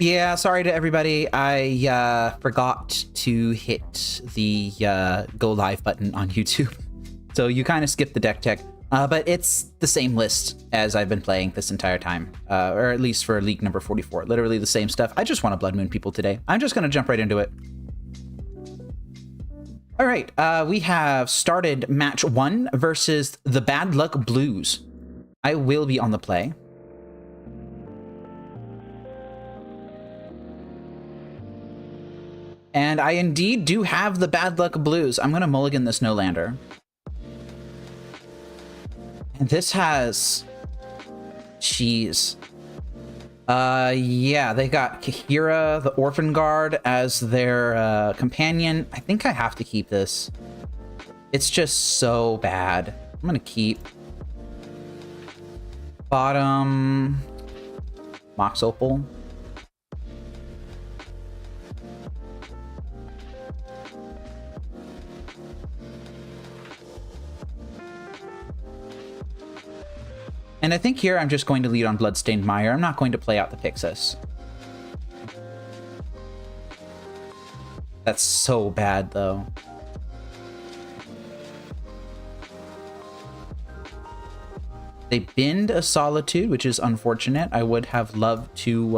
Yeah, sorry to everybody. I forgot to hit the go live button on YouTube. So you kind of skipped the deck check. But it's the same list as I've been playing this entire time, or at least for League number 44. Literally the same stuff. I just want to Blood Moon people today. I'm just going to jump right into it. All right, we have started match 1 versus the Bad Luck Blues. I will be on the play. And I indeed do have the Bad Luck Blues. I'm going to mulligan this no-lander. And this has... Jeez. Yeah, they got Kahira, the Orphan Guard, as their companion. I think I have to keep this. It's just so bad. I'm going to keep... Bottom... Mox Opal. And I think here I'm just going to lead on Bloodstained Mire. I'm not going to play out the Pyxis. That's so bad, though. They binned a Solitude, which is unfortunate. I would have loved to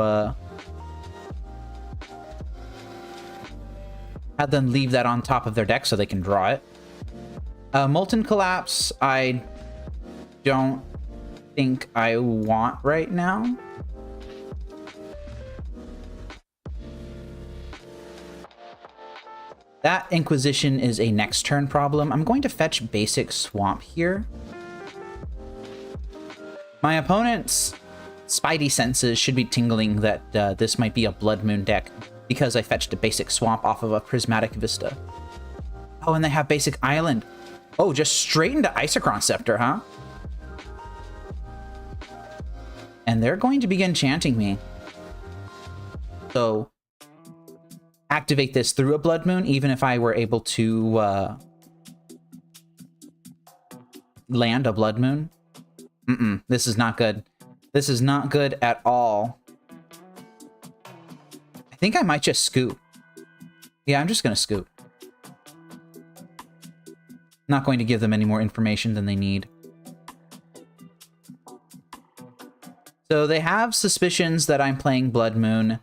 have them leave that on top of their deck so they can draw it. Molten Collapse, I don't think I want right now. That Inquisition is a next turn problem. I'm going to fetch basic Swamp here. My opponent's spidey senses should be tingling that this might be a Blood Moon deck because I fetched a basic Swamp off of a Prismatic Vista. Oh, and they have basic Island. Oh, just straight into Isochron Scepter, huh? And they're going to begin chanting me. So, activate this through a Blood Moon, even if I were able to land a Blood Moon. This is not good. This is not good at all. I think I might just scoop. Yeah, I'm just going to scoop. Not going to give them any more information than they need. So they have suspicions that I'm playing Blood Moon.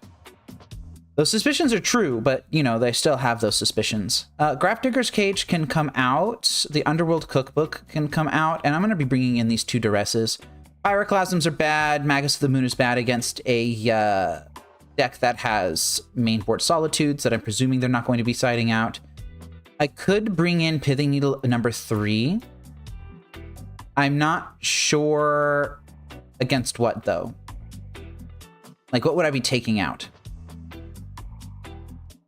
Those suspicions are true, but, you know, they still have those suspicions. Grafdigger's Cage can come out. The Underworld Cookbook can come out. And I'm going to be bringing in these 2 Duresses. Pyroclasms are bad. Magus of the Moon is bad against a deck that has mainboard Solitudes that I'm presuming they're not going to be siding out. I could bring in Pithing Needle number 3. I'm not sure... Against what, though? Like, what would I be taking out?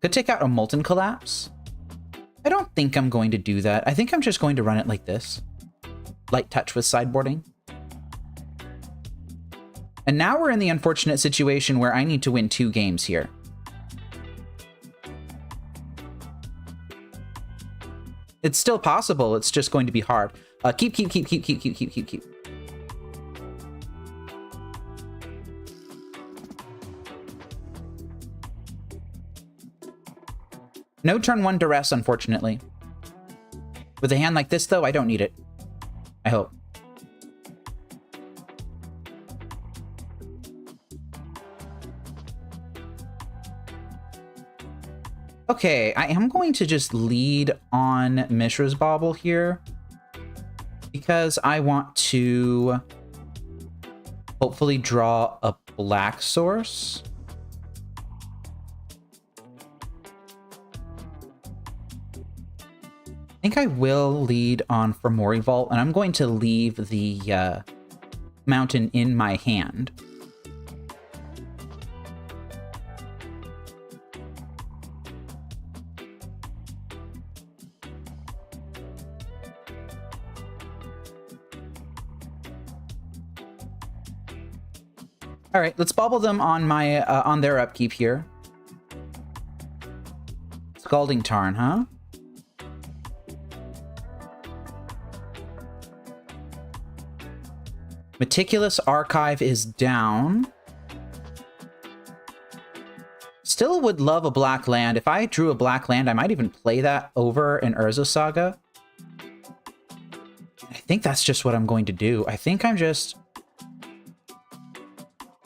Could take out a Molten Collapse. I don't think I'm going to do that. I think I'm just going to run it like this. Light touch with sideboarding. And now we're in the unfortunate situation where I need to win 2 games here. It's still possible. It's just going to be hard. Keep. No turn 1 Duress, unfortunately. With a hand like this, though, I don't need it. I hope. Okay, I am going to just lead on Mishra's Bauble here. Because I want to hopefully draw a black source. I think I will lead on Fomori Vault, and I'm going to leave the mountain in my hand. All right, let's bobble them on my on their upkeep here. Scalding Tarn, huh? Meticulous Archive is down. Still would love a black land. If I drew a black land, I might even play that over in Urza Saga. I think that's just what I'm going to do. I think I'm just...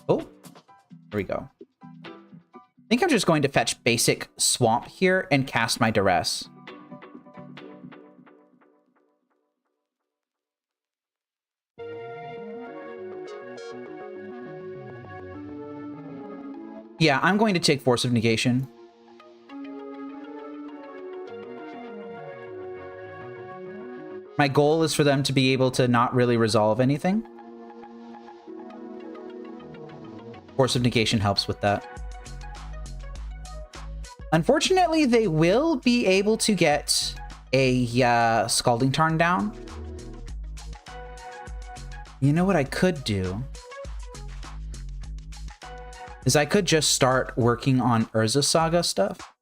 Oh, there we go. I think I'm just going to fetch basic Swamp here and cast my Duress. Yeah, I'm going to take Force of Negation. My goal is for them to be able to not really resolve anything. Force of Negation helps with that. Unfortunately, they will be able to get a Scalding Tarn down. You know what I could do? Is I could just start working on Urza Saga stuff.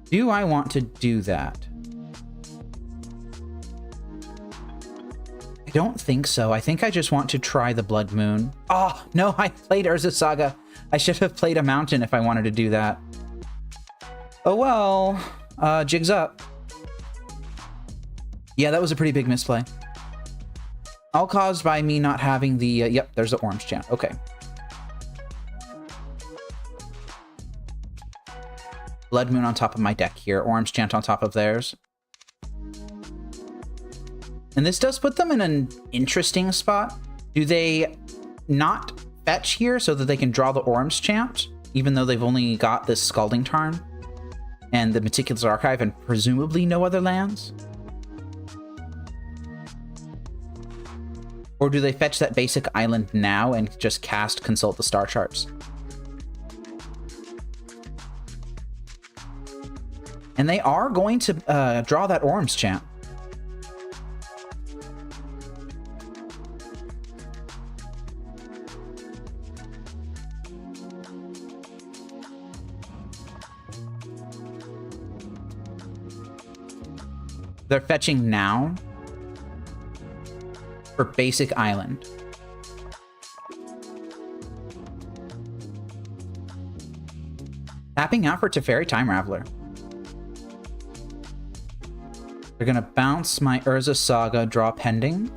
Do I want to do that? I don't think so. I think I just want to try the Blood Moon. Oh, no, I played Urza Saga. I should have played a mountain if I wanted to do that. Oh, well. Jigs up. Yeah, that was a pretty big misplay. All caused by me not having the... yep, there's the orange chant. Okay. Blood Moon on top of my deck here. Orange chant on top of theirs. And this does put them in an interesting spot. Do they not fetch here so that they can draw the orange chant, even though they've only got this Scalding Tarn and the Meticulous Archive and presumably no other lands? Or do they fetch that basic island now and just cast Consult the Star Charts? And they are going to draw that orange chant. They're fetching now for basic island. Tapping out for Teferi Time Raveler. They're gonna bounce my Urza Saga, draw pending.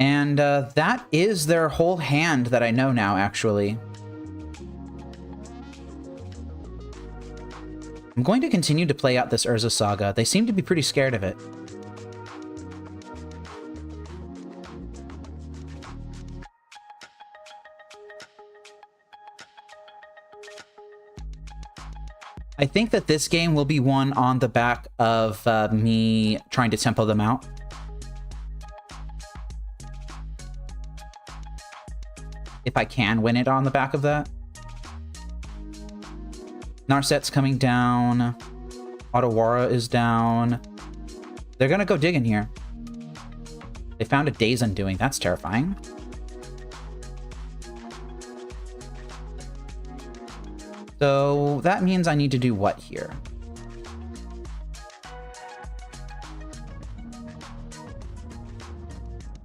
And that is their whole hand that I know now, actually. I'm going to continue to play out this Urza Saga. They seem to be pretty scared of it. I think that this game will be won on the back of me trying to tempo them out. If I can win it on the back of that. Narset's coming down. Otawara is down. They're gonna go digging here. They found a Days Undoing. That's terrifying. So that means I need to do what here?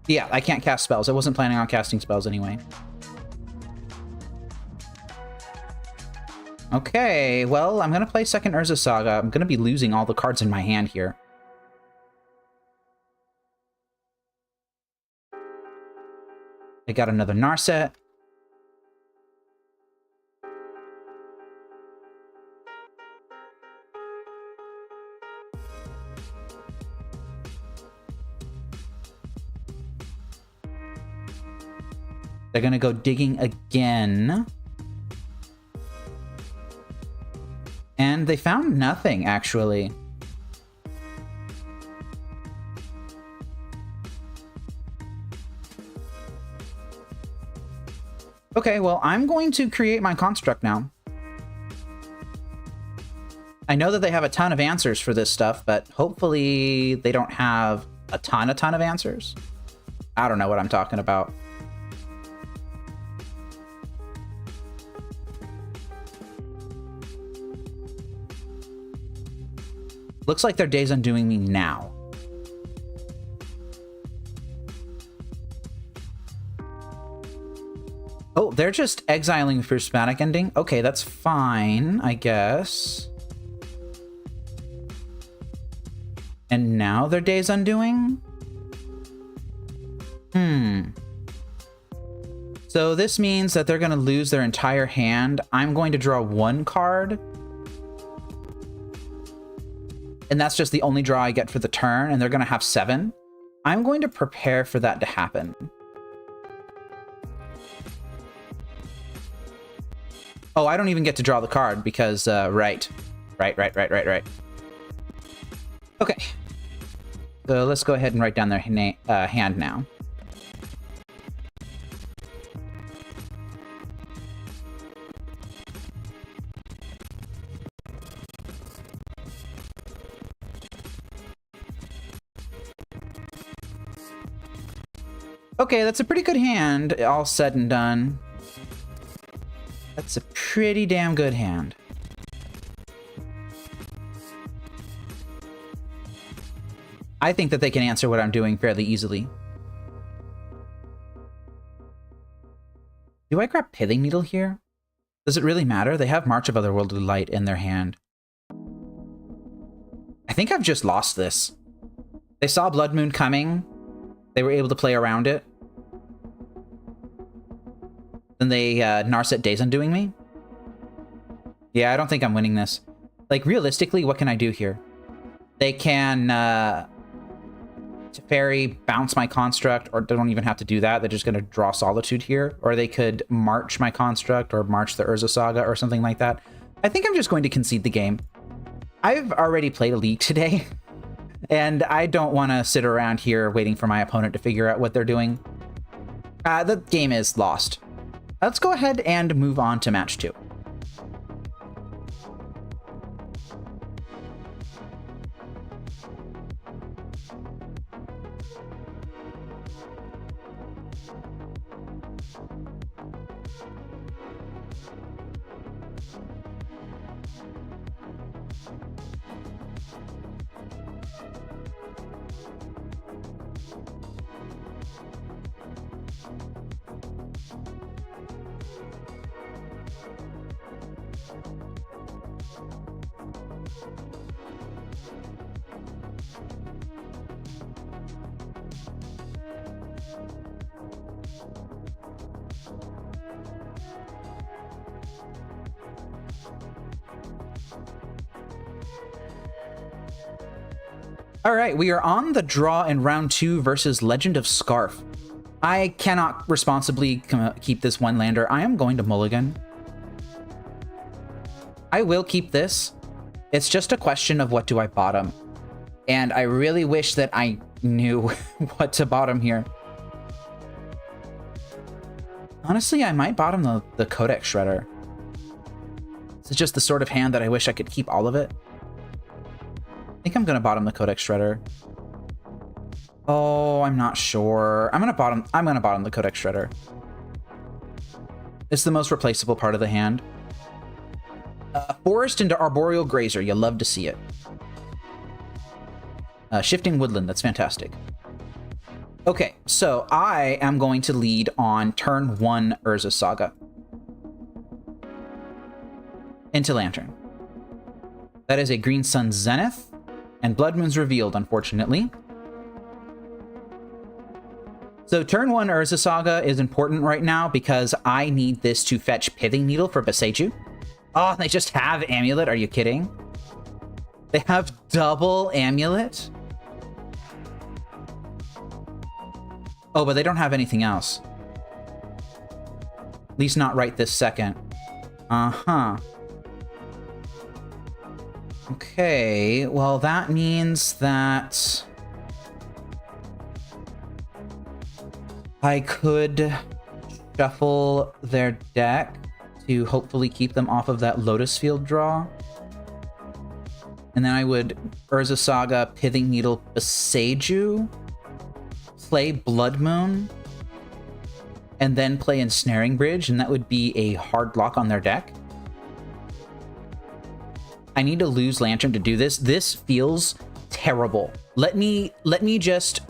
Yeah, I can't cast spells. I wasn't planning on casting spells anyway. Okay, well, I'm gonna play second Urza Saga. I'm gonna be losing all the cards in my hand here. I got another Narset. They're gonna go digging again. And they found nothing, actually. Okay, well, I'm going to create my construct now. I know that they have a ton of answers for this stuff, but hopefully they don't have a ton of answers. I don't know what I'm talking about. Looks like their day's undoing me now. Oh, they're just exiling for prismatic ending? Okay, that's fine, I guess. And now their day's undoing? So this means that they're going to lose their entire hand. I'm going to draw one card. And that's just the only draw I get for the turn, and they're going to have 7. I'm going to prepare for that to happen. Oh, I don't even get to draw the card because, right. Okay. So let's go ahead and write down their hand now. Okay, that's a pretty good hand, all said and done. That's a pretty damn good hand. I think that they can answer what I'm doing fairly easily. Do I grab Pithing Needle here? Does it really matter? They have March of Otherworldly Light in their hand. I think I've just lost this. They saw Blood Moon coming. They were able to play around it. Then they Narset Days Undoing me? Yeah, I don't think I'm winning this. Like, realistically, what can I do here? They can Teferi bounce my Construct, or they don't even have to do that. They're just going to draw Solitude here. Or they could march my Construct, or march the Urza Saga, or something like that. I think I'm just going to concede the game. I've already played a League today, and I don't want to sit around here waiting for my opponent to figure out what they're doing. The game is lost. Let's go ahead and move on to match 2. All right, we are on the draw in round 2 versus Legend of Scarf. I cannot responsibly keep this one lander. I am going to mulligan. I will keep this. It's just a question of what do I bottom. And I really wish that I knew what to bottom here. Honestly, I might bottom the Codex Shredder. This is just the sort of hand that I wish I could keep all of it. I think I'm gonna bottom the Codex Shredder. Oh, I'm not sure. I'm gonna bottom the Codex Shredder. It's the most replaceable part of the hand. Forest into Arboreal Grazer. You love to see it. Shifting Woodland. That's fantastic. Okay, so I am going to lead on turn 1 Urza Saga. Into Lantern. That is a Green Sun Zenith. And Blood Moon's revealed, unfortunately. So turn 1 Urza Saga is important right now because I need this to fetch Pithing Needle for Boseiju. Oh, they just have Amulet. Are you kidding? They have double Amulet? Oh, but they don't have anything else. At least not right this second. Uh-huh. Okay, well, that means that I could shuffle their deck to hopefully keep them off of that Lotus Field draw. And then I would Urza Saga, Pithing Needle, Boseiju, play Blood Moon, and then play Ensnaring Bridge, and that would be a hard lock on their deck. I need to lose Lantern to do this. This feels terrible. Let me just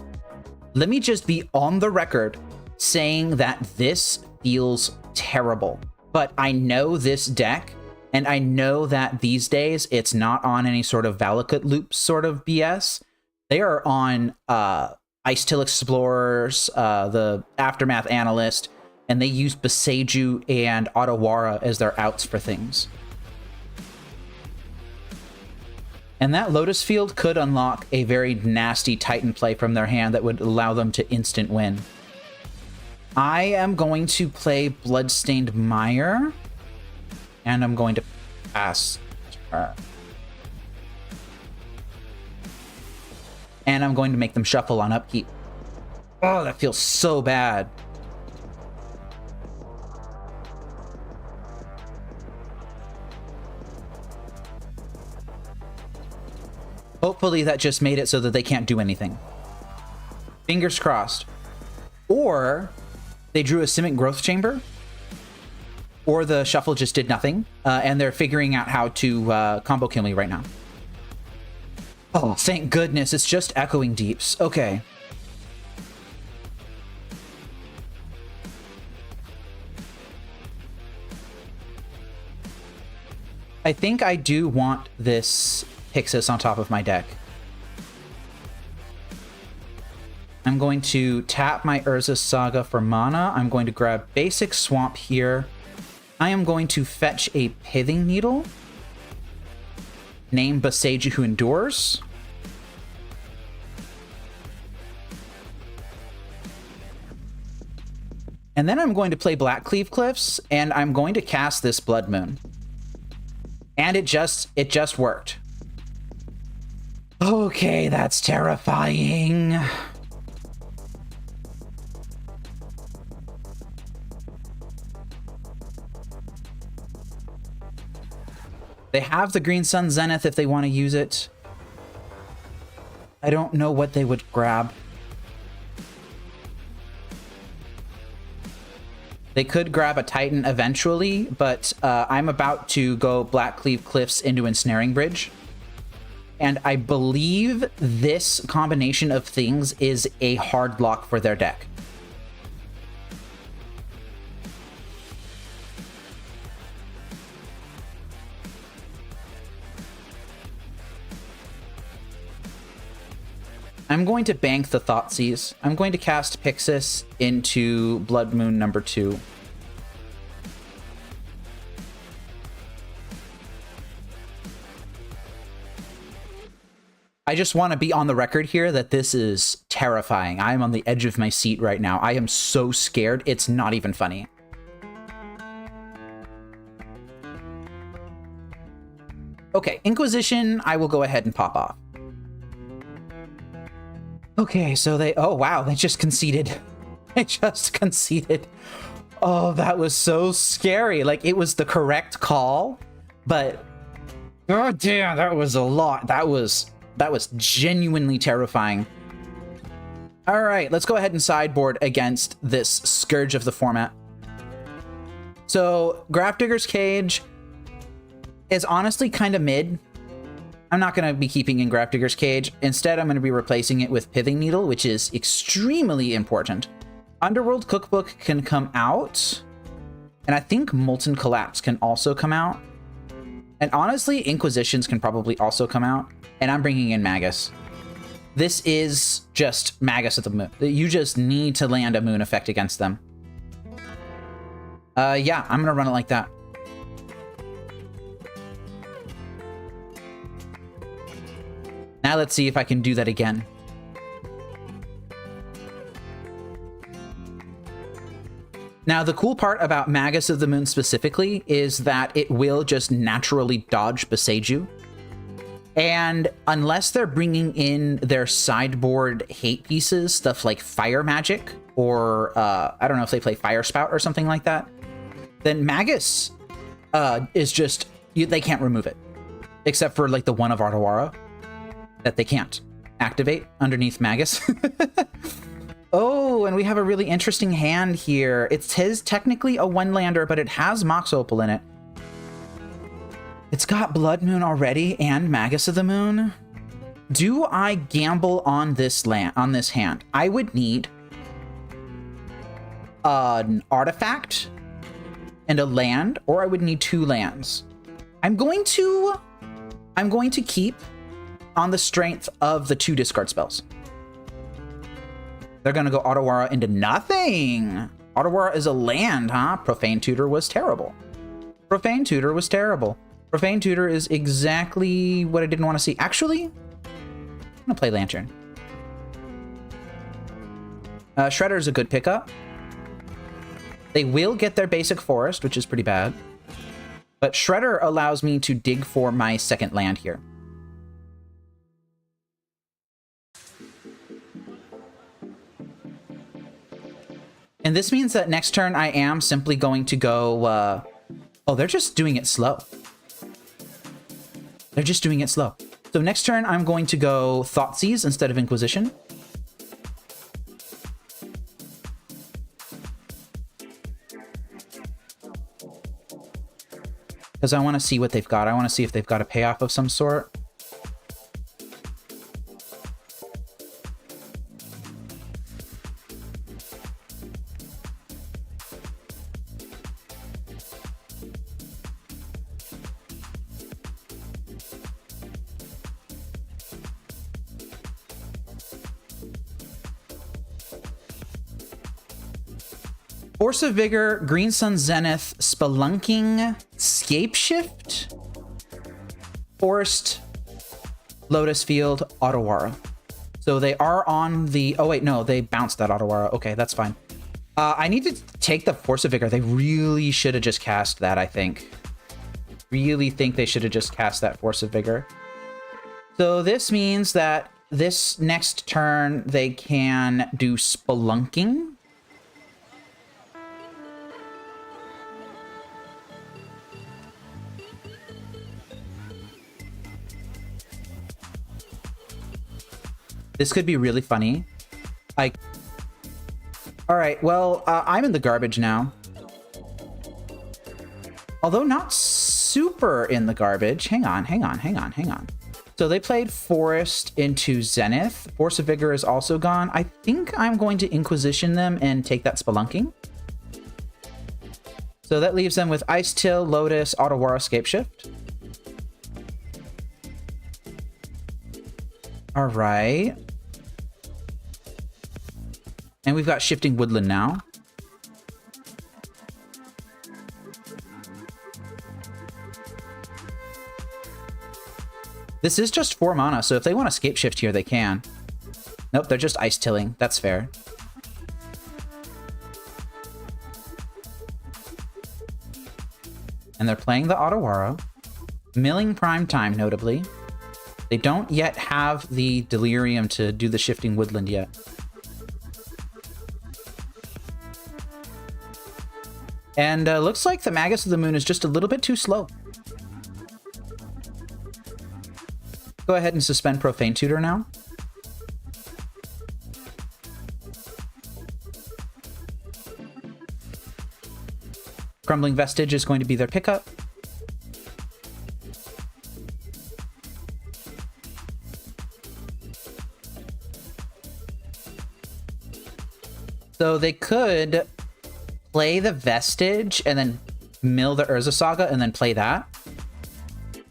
be on the record saying that this feels terrible. But I know this deck, and I know that these days it's not on any sort of Valakut loop sort of BS. They are on Ice Till Explorers, the Aftermath Analyst, and they use Boseiju and Otawara as their outs for things. And that Lotus Field could unlock a very nasty Titan play from their hand that would allow them to instant win. I am going to play Bloodstained Mire, and I'm going to pass her. And I'm going to make them shuffle on upkeep. Oh, that feels so bad. Hopefully that just made it so that they can't do anything. Fingers crossed. Or they drew a Simic Growth Chamber, or the shuffle just did nothing, and they're figuring out how to combo kill me right now. Oh, thank goodness, it's just Echoing Deeps. Okay. I think I do want this Pyxis on top of my deck. I'm going to tap my Urza's Saga for mana. I'm going to grab basic Swamp here. I am going to fetch a Pithing Needle. Name Boseiju Who Endures. And then I'm going to play Blackcleave Cliffs, and I'm going to cast this Blood Moon. And it just worked. Okay, that's terrifying. They have the Green Sun Zenith if they want to use it. I don't know what they would grab. They could grab a Titan eventually, but I'm about to go Blackcleave Cliffs into Ensnaring Bridge. And I believe this combination of things is a hard lock for their deck. I'm going to bank the Thoughtseize. I'm going to cast Pyxis into Blood Moon number 2. I just want to be on the record here that this is terrifying. I am on the edge of my seat right now. I am so scared. It's not even funny. Okay, Inquisition, I will go ahead and pop off. Okay, so they... Oh, wow, they just conceded. They just conceded. Oh, that was so scary. Like, it was the correct call, but... God damn, that was a lot. That was genuinely terrifying. All right, let's go ahead and sideboard against this Scourge of the format. So, Grafdigger's Cage is honestly kind of mid. I'm not going to be keeping in Grafdigger's Cage. Instead, I'm going to be replacing it with Pithing Needle, which is extremely important. Underworld Cookbook can come out, and I think Molten Collapse can also come out. And honestly, Inquisitions can probably also come out. And I'm bringing in Magus. This is just Magus at the moon. You just need to land a moon effect against them. Yeah, I'm gonna run it like that. Now let's see if I can do that again. Now, the cool part about Magus of the Moon specifically is that it will just naturally dodge Boseiju. And unless they're bringing in their sideboard hate pieces, stuff like Fire Magic, or I don't know if they play Fire Spout or something like that, then Magus is just, they can't remove it. Except for like the one of Otawara that they can't activate underneath Magus. Oh, and we have a really interesting hand here. It is technically a one-lander, but it has Mox Opal in it. It's got Blood Moon already and Magus of the Moon. Do I gamble on this land, on this hand? I would need an artifact and a land, or I would need 2 lands. I'm going to keep on the strength of the 2 discard spells. They're gonna go Otawara into nothing. Otawara is a land, huh? Profane Tutor was terrible. Profane Tutor was terrible. Profane Tutor is exactly what I didn't want to see. Actually, I'm gonna play Lantern. Shredder is a good pickup. They will get their basic forest, which is pretty bad. But Shredder allows me to dig for my 2nd land here. And this means that next turn I am simply going to go... oh, they're just doing it slow. They're just doing it slow. So next turn I'm going to go Thoughtseize instead of Inquisition. Because I want to see what they've got. I want to see if they've got a payoff of some sort. Force of Vigor, Green Sun Zenith, Spelunking, Scapeshift, Forest, Lotus Field, Otawara. So they are on the... oh, wait, no, they bounced that Otawara. Okay, that's fine. I need to take the Force of Vigor. They really should have just cast that, I think. Really think they should have just cast that Force of Vigor. So this means that this next turn they can do Spelunking. This could be really funny. All right, well, I'm in the garbage now. Although not super in the garbage. Hang on. So they played Forest into Zenith. Force of Vigor is also gone. I think I'm going to Inquisition them and take that Spelunking. So that leaves them with Ice Till, Lotus, Otawara, Scapeshift. All right. And we've got Shifting Woodland now. This is just 4 mana, so if they want to Scapeshift here, they can. Nope, they're just Ice Tilling. That's fair. And they're playing the Otawara. Milling Prime Time, notably. They don't yet have the Delirium to do the Shifting Woodland yet. And looks like the Magus of the Moon is just a little bit too slow. Go ahead and suspend Profane Tutor now. Crumbling Vestige is going to be their pickup. So they could play the Vestige and then mill the Urza Saga and then play that.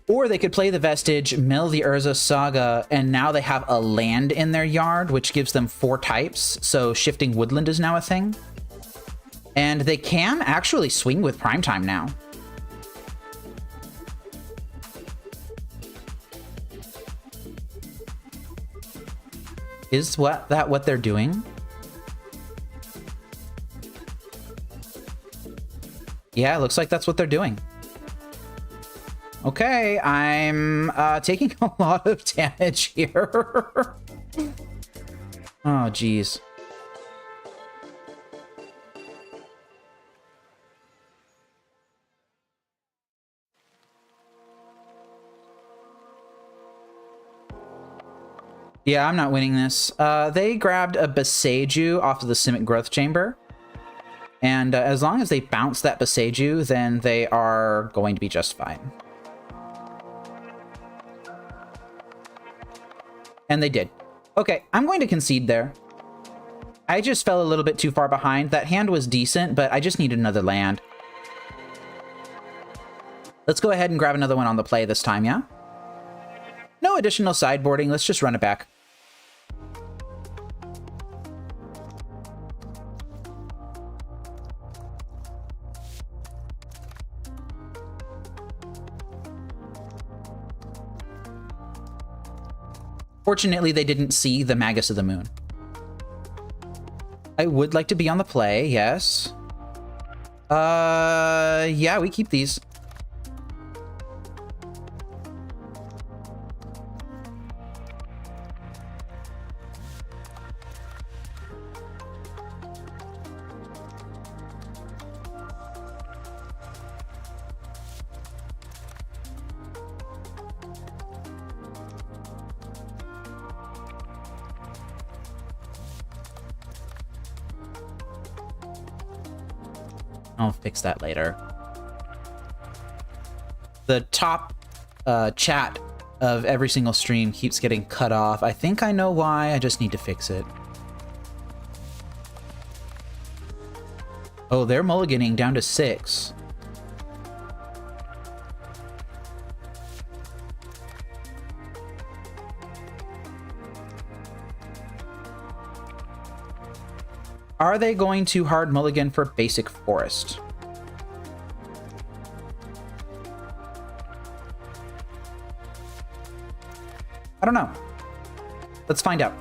Or they could play the Vestige, mill the Urza Saga, and now they have a land in their yard, which gives them 4 types. So Shifting Woodland is now a thing. And they can actually swing with Primetime now. Is what they're doing? Yeah, it looks like that's what they're doing. Okay, I'm taking a lot of damage here. Oh, geez. Yeah, I'm not winning this. They grabbed a Boseiju off of the Simic Growth Chamber. And as long as they bounce that Boseiju, then they are going to be just fine. And they did. Okay, I'm going to concede there. I just fell a little bit too far behind. That hand was decent, but I just need another land. Let's go ahead and grab another one on the play this time, yeah? No additional sideboarding. Let's just run it back. Fortunately, they didn't see the Magus of the Moon. I would like to be on the play, yes. Yeah, we keep these. I'll fix that later. The top chat of every single stream keeps getting cut off. I think I know why. I just need to fix it. Oh, they're mulliganing down to 6. Are they going to hard mulligan for basic forest? I don't know. Let's find out.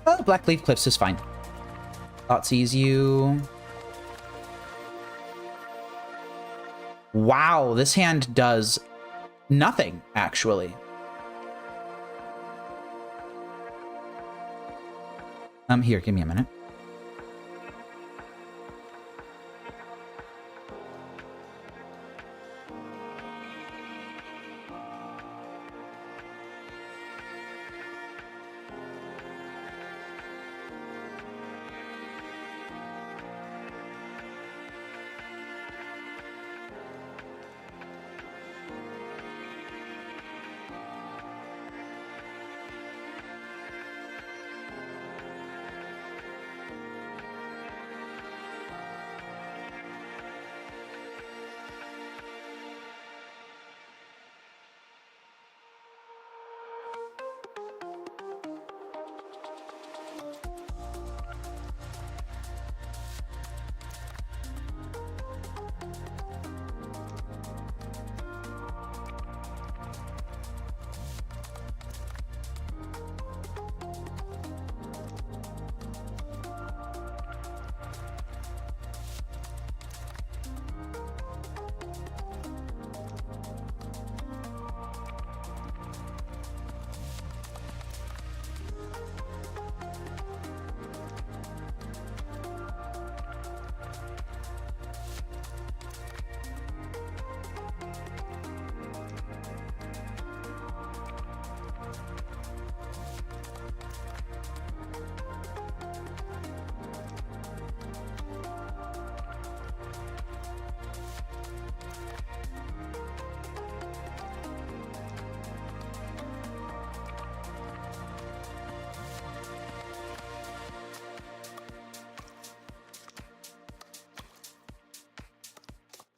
Oh, Blackleaf Cliffs is fine. Thoughtseize you. Wow, this hand does nothing, actually. Here, give me a minute.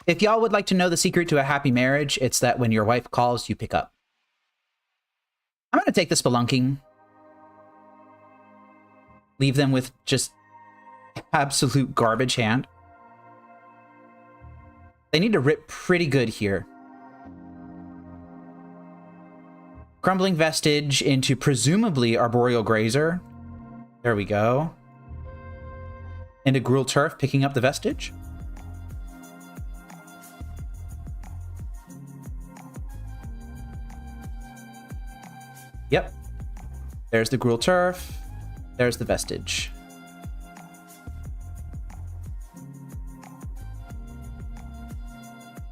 If y'all would like to know the secret to a happy marriage, it's that when your wife calls, you pick up. I'm going to take the Spelunking. Leave them with just absolute garbage hand. They need to rip pretty good here. Crumbling Vestige into presumably Arboreal Grazer. There we go. Into Gruul Turf, picking up the Vestige. Yep. There's the Gruul Turf. There's the Vestige.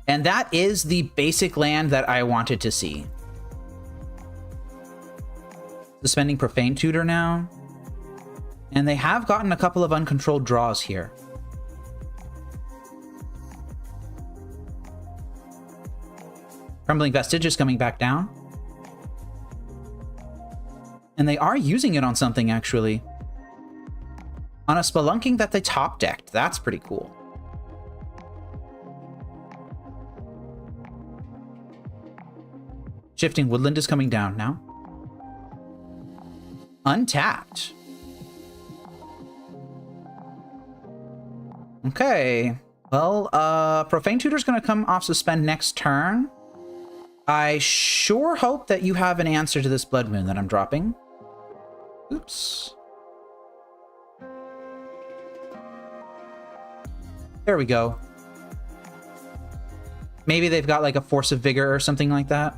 And that is the basic land that I wanted to see. Suspending Profane Tutor now. And they have gotten a couple of uncontrolled draws here. Crumbling Vestige is coming back down. And they are using it on something, actually. On a Spelunking that they top decked. That's pretty cool. Shifting Woodland is coming down now. Untapped. Okay. Well, Profane Tutor's going to come off suspend next turn. I sure hope that you have an answer to this Blood Moon that I'm dropping. Oops. There we go. Maybe they've got like a Force of Vigor or something like that.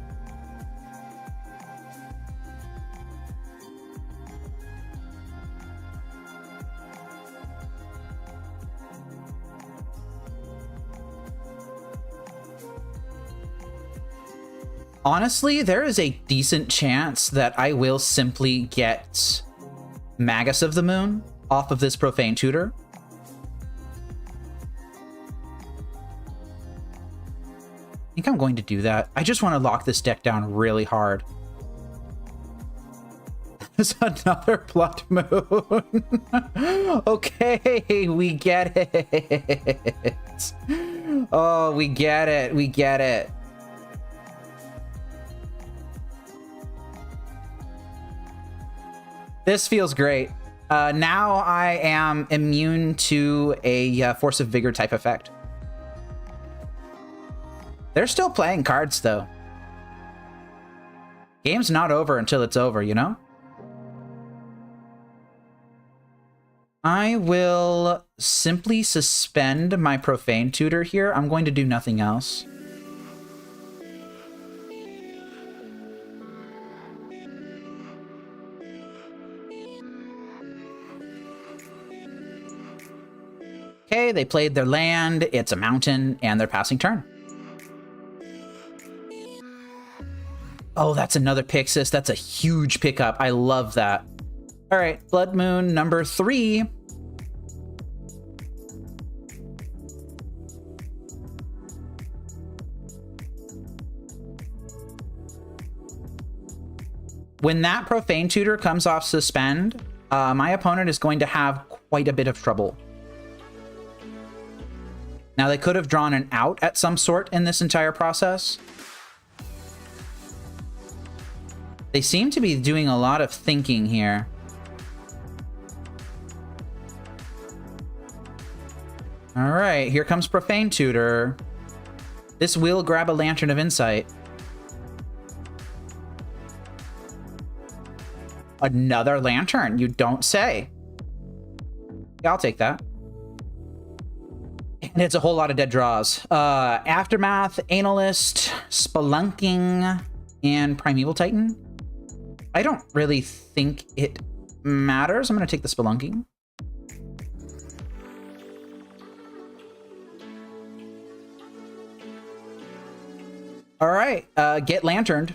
Honestly, there is a decent chance that I will simply get Magus of the Moon off of this Profane Tutor. I think I'm going to do that. I just want to lock this deck down really hard. There's another Blood Moon. Okay, we get it. Oh, we get it. We get it. This feels great. Now I am immune to a Force of Vigor type effect. They're still playing cards, though. Game's not over until it's over, you know? I will simply suspend my Profane Tutor here. I'm going to do nothing else. Okay, they played their land, it's a mountain, and they're passing turn. Oh, that's another Pyxis. That's a huge pickup. I love that. All right, Blood Moon number 3. When that Profane Tutor comes off suspend, my opponent is going to have quite a bit of trouble. Now, they could have drawn an out at some sort in this entire process. They seem to be doing a lot of thinking here. All right, here comes Profane Tutor. This will grab a Lantern of Insight. Another Lantern, you don't say. Yeah, I'll take that. And it's a whole lot of dead draws. Aftermath, Analyst, Spelunking, and Primeval Titan. I don't really think it matters. I'm going to take the Spelunking. All right, get Lanterned.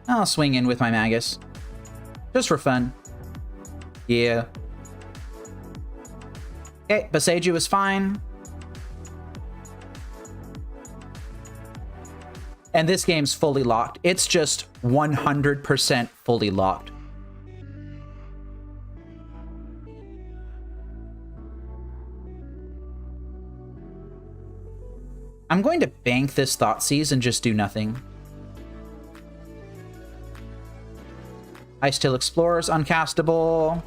I'll swing in with my Magus. Just for fun. Yeah. Okay, Boseiju is fine. And this game's fully locked. It's just 100% fully locked. I'm going to bank this Thoughtseize and just do nothing. Ice Till Explorer's uncastable.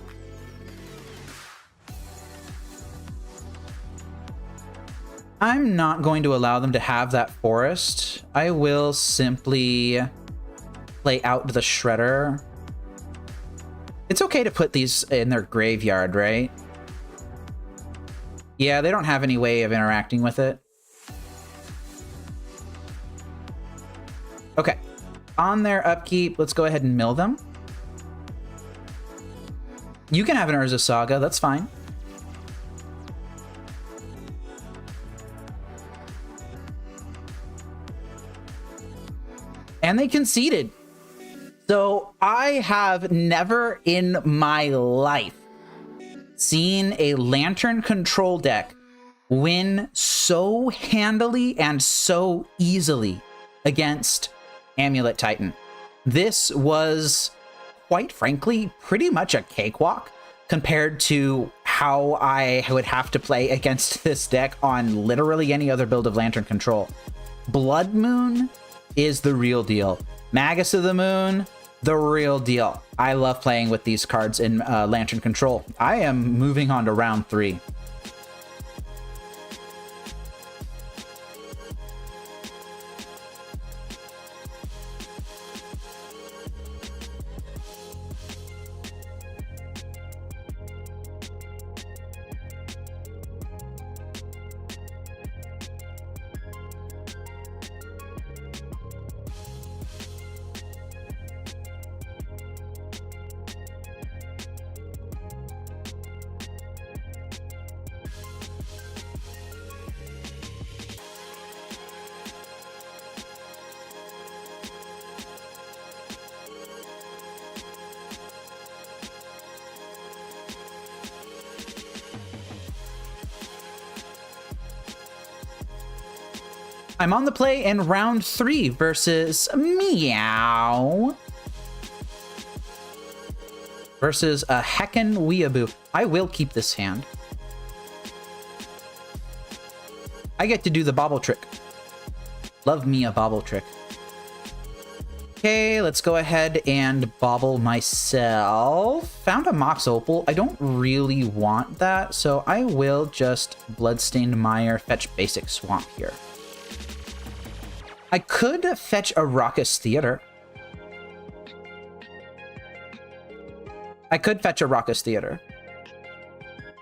I'm not going to allow them to have that forest. I will simply play out the Shredder. It's okay to put these in their graveyard, right? Yeah, they don't have any way of interacting with it. Okay. On their upkeep, let's go ahead and mill them. You can have an Urza Saga, that's fine. And they conceded. So I have never in my life seen a Lantern control deck win so handily and so easily against Amulet Titan. This was, quite frankly, pretty much a cakewalk compared to how I would have to play against this deck on literally any other build of Lantern Control. Blood Moon is the real deal. Magus of the Moon, the real deal. I love playing with these cards in Lantern Control. I am moving on to round 3. I'm on the play in round 3 versus Meow. Versus a heckin' weeaboo. I will keep this hand. I get to do the bobble trick. Love me a bobble trick. Okay, let's go ahead and bobble myself. Found a Mox Opal. I don't really want that, so I will just Bloodstained Mire fetch basic Swamp here. I could fetch a Raucous Theater. I could fetch a Raucous Theater.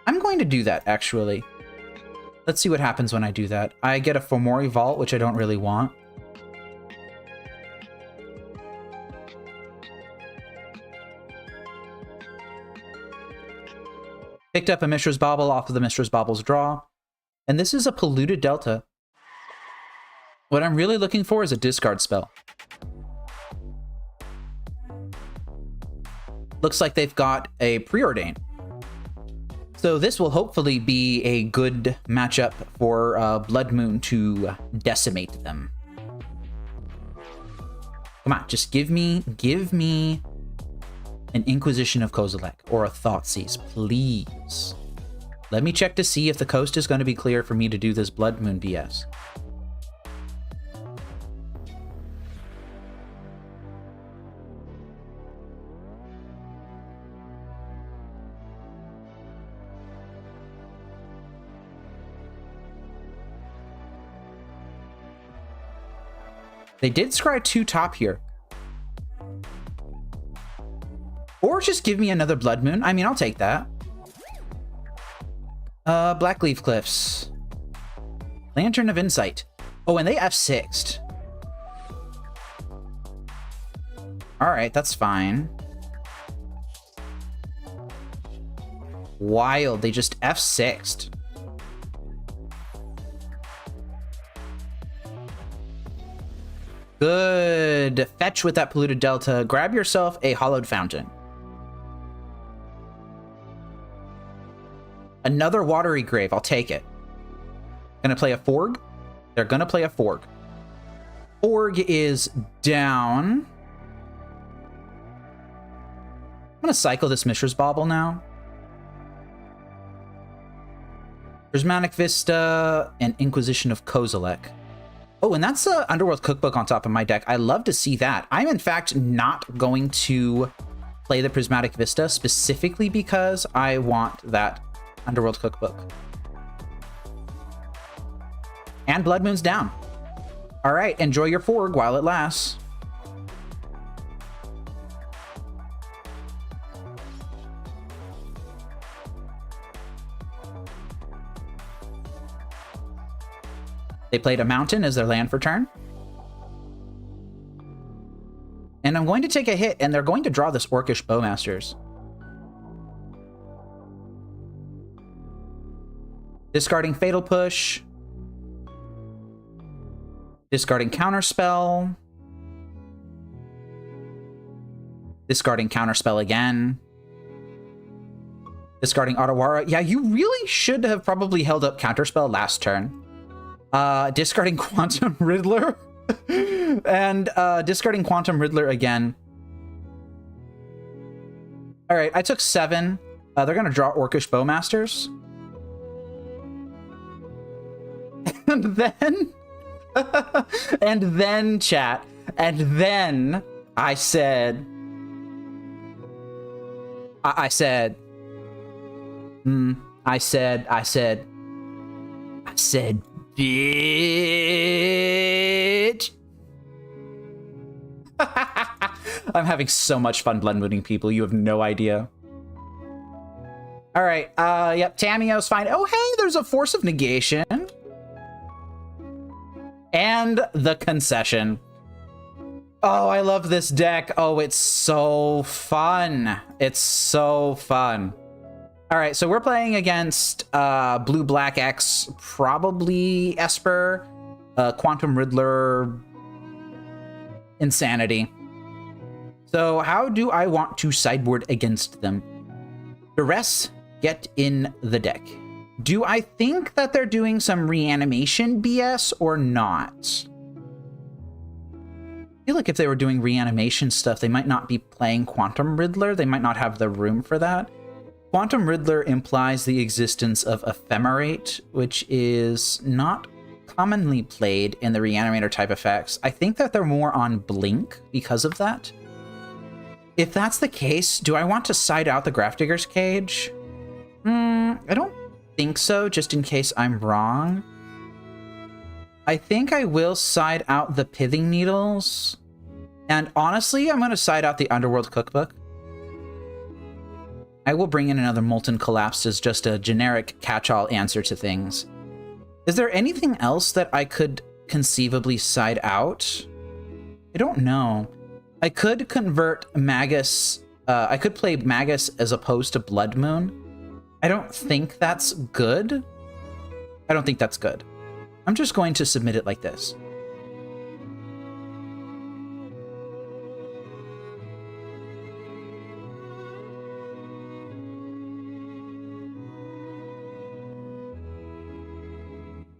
I'm going to do that, actually. Let's see what happens when I do that. I get a Fomori Vault, which I don't really want. Picked up a Mishra's Bauble off of the Mishra's Bauble's draw. And this is a Polluted Delta. What I'm really looking for is a discard spell. Looks like they've got a Preordain. So this will hopefully be a good matchup for Blood Moon to decimate them. Come on, just give me an Inquisition of Kozilek or a Thoughtseize, please. Let me check to see if the coast is going to be clear for me to do this Blood Moon BS. They did scry 2 top here. Or just give me another Blood Moon. I mean, I'll take that. Blackleaf Cliffs. Lantern of Insight. Oh, and they F6'd. Alright, that's fine. Wild, they just F6'd. Good. Fetch with that Polluted Delta. Grab yourself a Hollowed Fountain. Another Watery Grave. I'll take it. Gonna play a Forg? They're gonna play a Forg. Forg is down. I'm gonna cycle this Mishra's Bauble now. Prismatic Vista and Inquisition of Kozilek. Oh, and that's the Underworld Cookbook on top of my deck. I love to see that. I'm, in fact, not going to play the Prismatic Vista specifically because I want that Underworld Cookbook. And Blood Moon's down. All right, enjoy your Forg while it lasts. They played a Mountain as their land for turn. And I'm going to take a hit, and they're going to draw this Orcish Bowmasters. Discarding Fatal Push. Discarding Counterspell. Discarding Counterspell again. Discarding Otawara. Yeah, you really should have probably held up Counterspell last turn. Discarding Quantum Riddler. And discarding Quantum Riddler again. All right, I took 7. They're going to draw Orcish Bowmasters. And then... and then, chat. And then I said... I said, bitch. I'm having so much fun blood mooning people. You have no idea. All right. Yep. Tameo's fine. Oh, hey, there's a Force of Negation. And the Concession. Oh, I love this deck. Oh, it's so fun. It's so fun. All right, so we're playing against Blue Black X, probably Esper, Quantum Riddler, Insanity. So how do I want to sideboard against them? Duress, get in the deck. Do I think that they're doing some reanimation BS or not? I feel like if they were doing reanimation stuff, they might not be playing Quantum Riddler. They might not have the room for that. Quantum Riddler implies the existence of Ephemerate, which is not commonly played in the Reanimator type effects. I think that they're more on Blink because of that. If that's the case, do I want to side out the Grafdigger's Cage? I don't think so, just in case I'm wrong. I think I will side out the Pithing Needles. And honestly, I'm going to side out the Underworld Cookbook. I will bring in another Molten Collapse as just a generic catch-all answer to things. Is there anything else that I could conceivably side out? I don't know. I could convert Magus. I could play Magus as opposed to Blood Moon. I don't think that's good. I don't think that's good. I'm just going to submit it like this.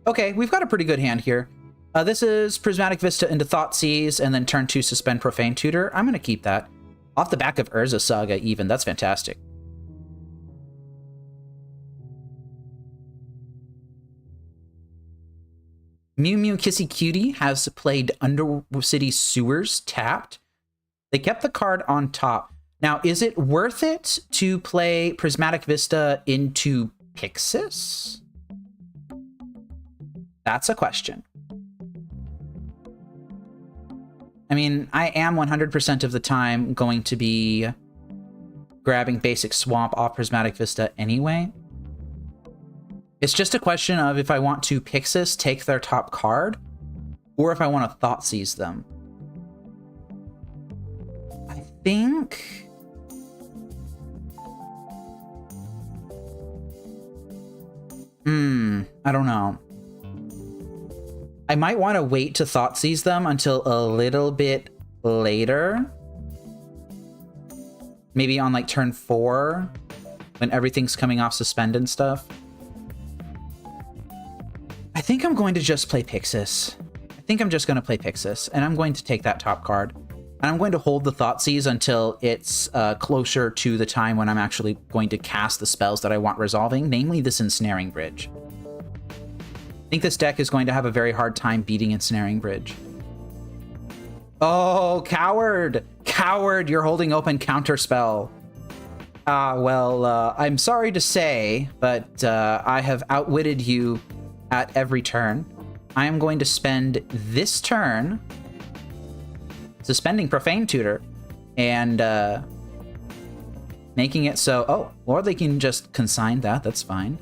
Okay, we've got a pretty good hand here. This is Prismatic Vista into Thoughtseize, and then turn 2 Suspend Profane Tutor. I'm going to keep that. Off the back of Urza Saga, even. That's fantastic. Mew Mew Kissy Cutie has played Undercity Sewers tapped. They kept the card on top. Now, is it worth it to play Prismatic Vista into Pyxis? That's a question. I mean, I am 100% of the time going to be grabbing Basic Swamp off Prismatic Vista anyway. It's just a question of if I want to Pyxis, take their top card, or if I want to Thoughtseize them. I think... I don't know. I might want to wait to Thoughtseize them until a little bit later. Maybe on like turn 4, when everything's coming off Suspend and stuff. I think I'm going to just play Pyxis. I think I'm just going to play Pyxis, and I'm going to take that top card. And I'm going to hold the Thoughtseize until it's closer to the time when I'm actually going to cast the spells that I want resolving, namely this Ensnaring Bridge. I think this deck is going to have a very hard time beating Ensnaring Bridge. Oh, Coward! Coward, you're holding open Counterspell. Well, I'm sorry to say, but I have outwitted you at every turn. I am going to spend this turn suspending Profane Tutor and making it so... Oh, or they can just consign that. That's fine.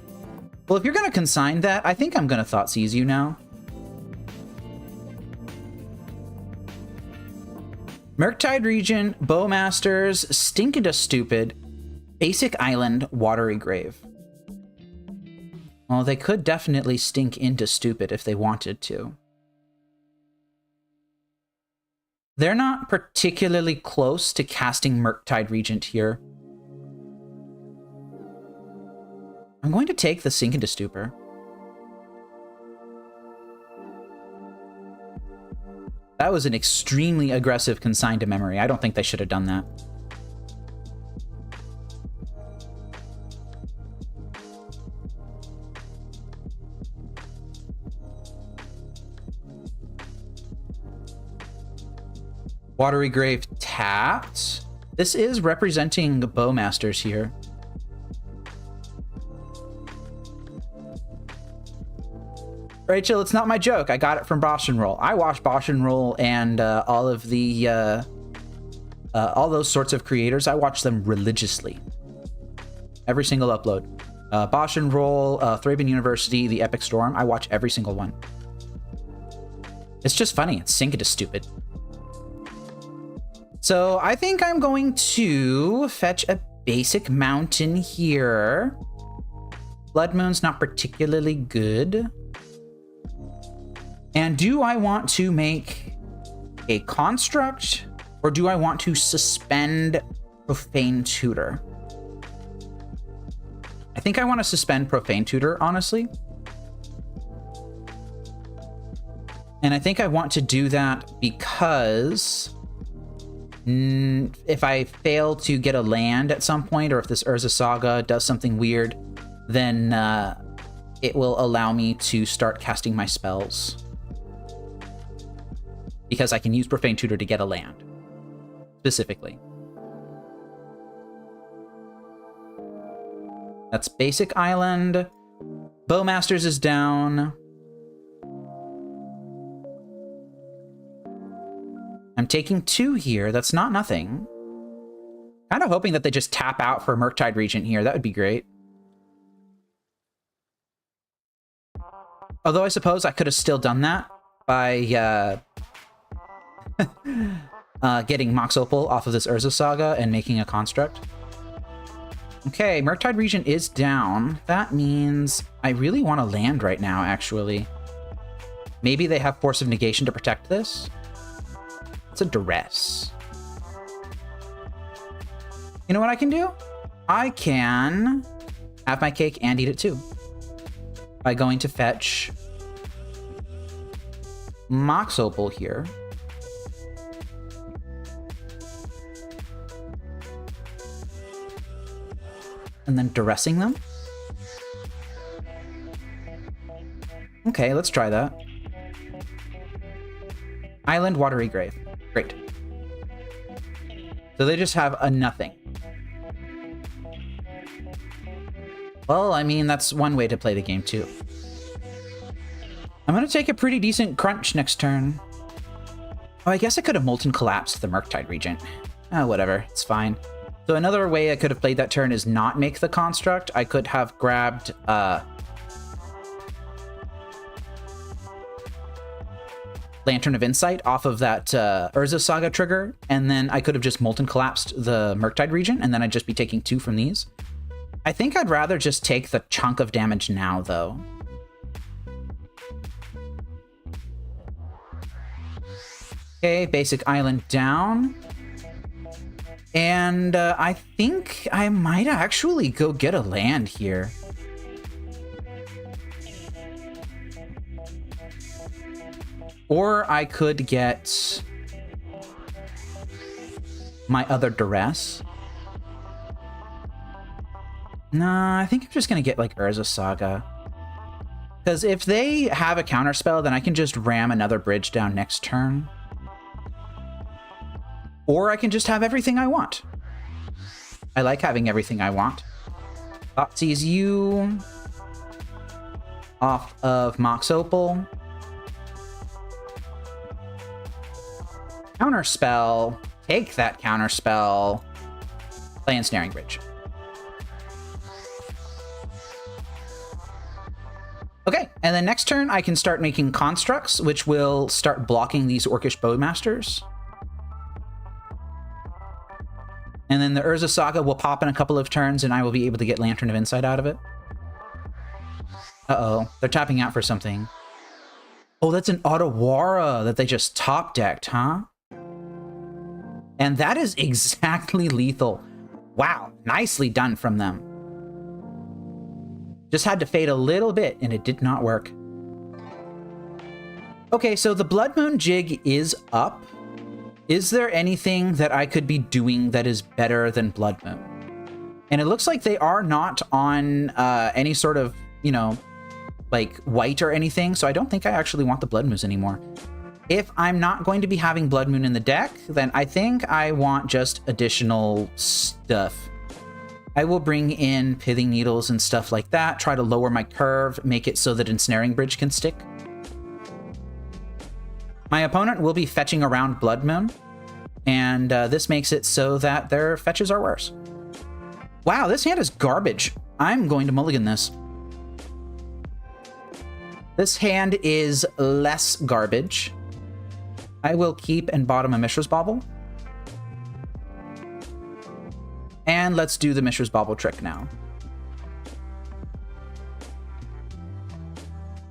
Well, if you're going to consign that, I think I'm going to Thoughtseize you now. Murktide Region, Bowmasters, Stink into Stupid, Basic Island, Watery Grave. Well, they could definitely stink into Stupid if they wanted to. They're not particularly close to casting Murktide Regent here. I'm going to take the Sink into Stupor. That was an extremely aggressive consign to memory. I don't think they should have done that. Watery Grave tapped. This is representing Bowmasters here. Rachel, it's not my joke. I got it from Bosch and Roll. I watch Bosch and Roll and all of the all those sorts of creators. I watch them religiously. Every single upload. Bosch and Roll, Thraben University, the Epic Storm. I watch every single one. It's just funny. It's sync it is stupid. So I think I'm going to fetch a basic mountain here. Blood Moon's not particularly good. And do I want to make a construct, or do I want to suspend Profane Tutor? I think I want to suspend Profane Tutor, honestly. And I think I want to do that because if I fail to get a land at some point, or if this Urza Saga does something weird, then it will allow me to start casting my spells. Because I can use Profane Tutor to get a land, specifically. That's basic island. Bowmasters is down. I'm taking 2 here. That's not nothing. Kind of hoping that they just tap out for Murktide Regent here. That would be great. Although I suppose I could have still done that by getting Mox Opal off of this Urza Saga and making a construct. Okay, Murktide Regent is down. That means I really want to land right now, actually. Maybe they have Force of Negation to protect this? It's a duress. You know what I can do? I can have my cake and eat it too. By going to fetch Mox Opal here. And then duressing them. Okay, let's try that. Island, Watery Grave. Great. So they just have a nothing. Well, I mean, that's one way to play the game, too. I'm going to take a pretty decent crunch next turn. Oh, I guess I could have Molten Collapsed the Murktide Regent. Oh, whatever. It's fine. So another way I could have played that turn is not make the construct. I could have grabbed... Lantern of Insight off of that Urza Saga trigger, and then I could have just Molten Collapsed the Murktide Regent, and then I'd just be taking 2 from these. I think I'd rather just take the chunk of damage now, though. Okay, basic island down. And I think I might actually go get a land here. Or I could get my other duress. Nah, I think I'm just going to get like Urza Saga. Because if they have a counterspell, then I can just ram another bridge down next turn. Or I can just have everything I want. I like having everything I want. Thoughtseize you off of Mox Opal. Counterspell. Take that counterspell. Play Ensnaring Bridge. Okay, and then next turn I can start making constructs, which will start blocking these Orcish Bowmasters. And then the Urza Saga will pop in a couple of turns, and I will be able to get Lantern of Insight out of it. Uh-oh, they're tapping out for something. Oh, that's an Otawara that they just top-decked, huh? And that is exactly lethal. Wow, nicely done from them. Just had to fade a little bit, and it did not work. Okay, so the Blood Moon jig is up. Is there anything that I could be doing that is better than Blood Moon? And it looks like they are not on any sort of, you know, like white or anything, so I don't think I actually want the Blood Moons anymore. If I'm not going to be having Blood Moon in the deck, then I think I want just additional stuff. I will bring in Pithing Needles and stuff like that, try to lower my curve, make it so that Ensnaring Bridge can stick. My opponent will be fetching around Blood Moon, and this makes it so that their fetches are worse. Wow, this hand is garbage. I'm going to mulligan this. This hand is less garbage. I will keep and bottom a Mishra's Bauble. And let's do the Mishra's Bauble trick now.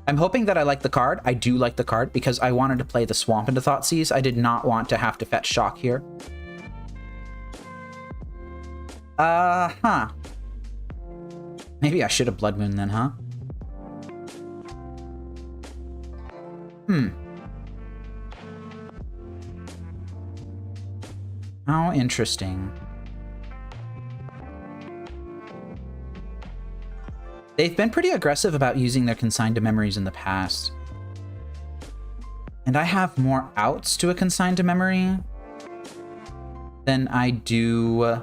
I'm hoping that I like the card. I do like the card because I wanted to play the Swamp into Thoughtseize. I did not want to have to fetch Shock here. Maybe I should have Blood Moon then, huh? How interesting. They've been pretty aggressive about using their Consigned to Memories in the past. And I have more outs to a Consigned to Memory than I do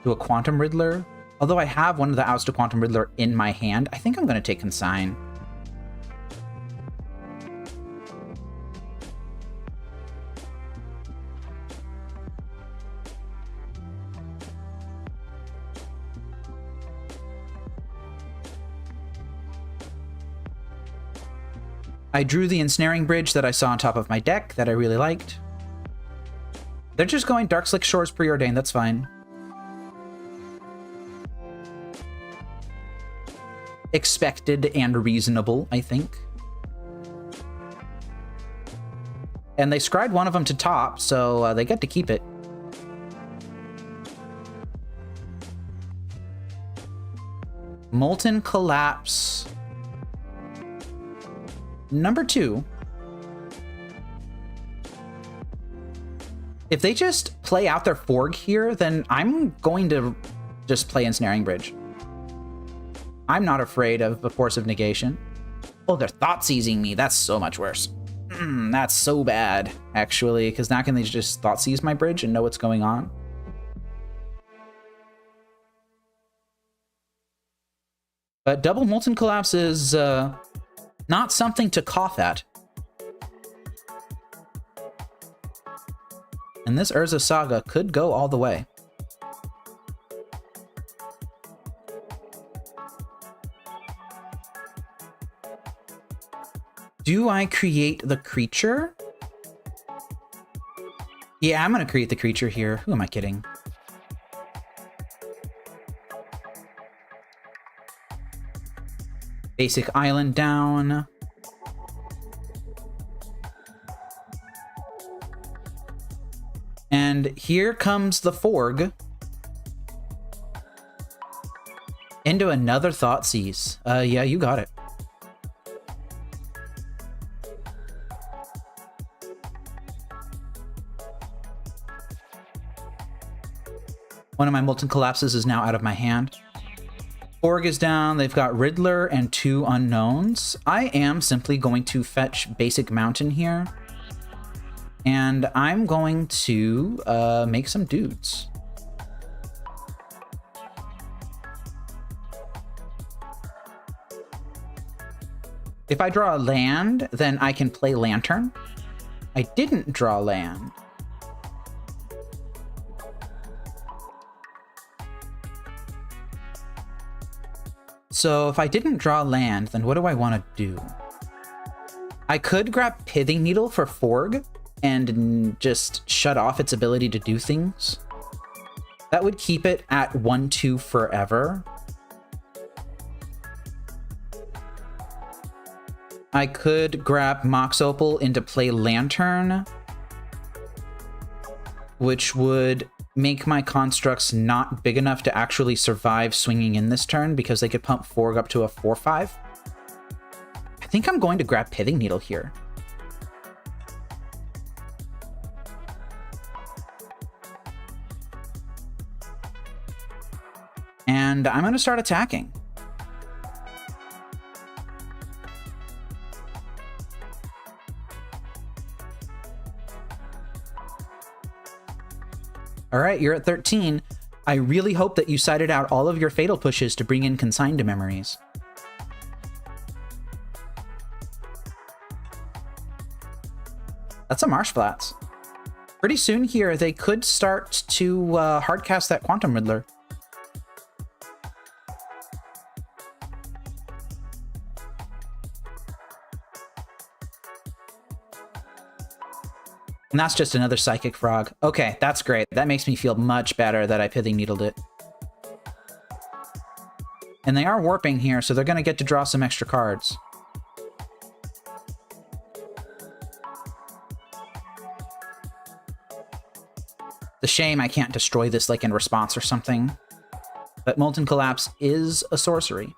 to a Quantum Riddler. Although I have one of the outs to Quantum Riddler in my hand, I think I'm going to take Consign. I drew the Ensnaring Bridge that I saw on top of my deck that I really liked. They're just going Darkslick Shores Preordained, that's fine. Expected and reasonable, I think. And they scried one of them to top, so they get to keep it. Molten Collapse. Number 2. If they just play out their Forg here, then I'm going to just play Ensnaring Bridge. I'm not afraid of a Force of Negation. Oh, they're Thoughtseizing me. That's so much worse. That's so bad, actually, because now can they just Thoughtseize my bridge and know what's going on? But double Molten Collapse is not something to cough at. And this Urza Saga could go all the way. Do I create the creature? Yeah, I'm going to create the creature here. Who am I kidding? Basic island down. And here comes the Forg. Into another Thoughtseize. Yeah, you got it. One of my Molten Collapses is now out of my hand. Forg is down. They've got Riddler and 2 unknowns. I am simply going to fetch Basic Mountain here. And I'm going to make some dudes. If I draw a land, then I can play Lantern. I didn't draw land. So if I didn't draw land, then what do I want to do? I could grab Pithing Needle for Forg and just shut off its ability to do things. That would keep it at 1/2 forever. I could grab Mox Opal into play Lantern, which would make my constructs not big enough to actually survive swinging in this turn because they could pump Forg up to a 4/5. I think I'm going to grab Pithing Needle here. And I'm going to start attacking. All right, you're at 13. I really hope that you cited out all of your fatal pushes to bring in Consigned to Memories. That's a Marsh Flats. Pretty soon here, they could start to hardcast that Quantum Riddler. And that's just another Psychic Frog. Okay, that's great. That makes me feel much better that I Pithing Needled it. And they are warping here, so they're going to get to draw some extra cards. The shame I can't destroy this like in response or something. But Molten Collapse is a sorcery.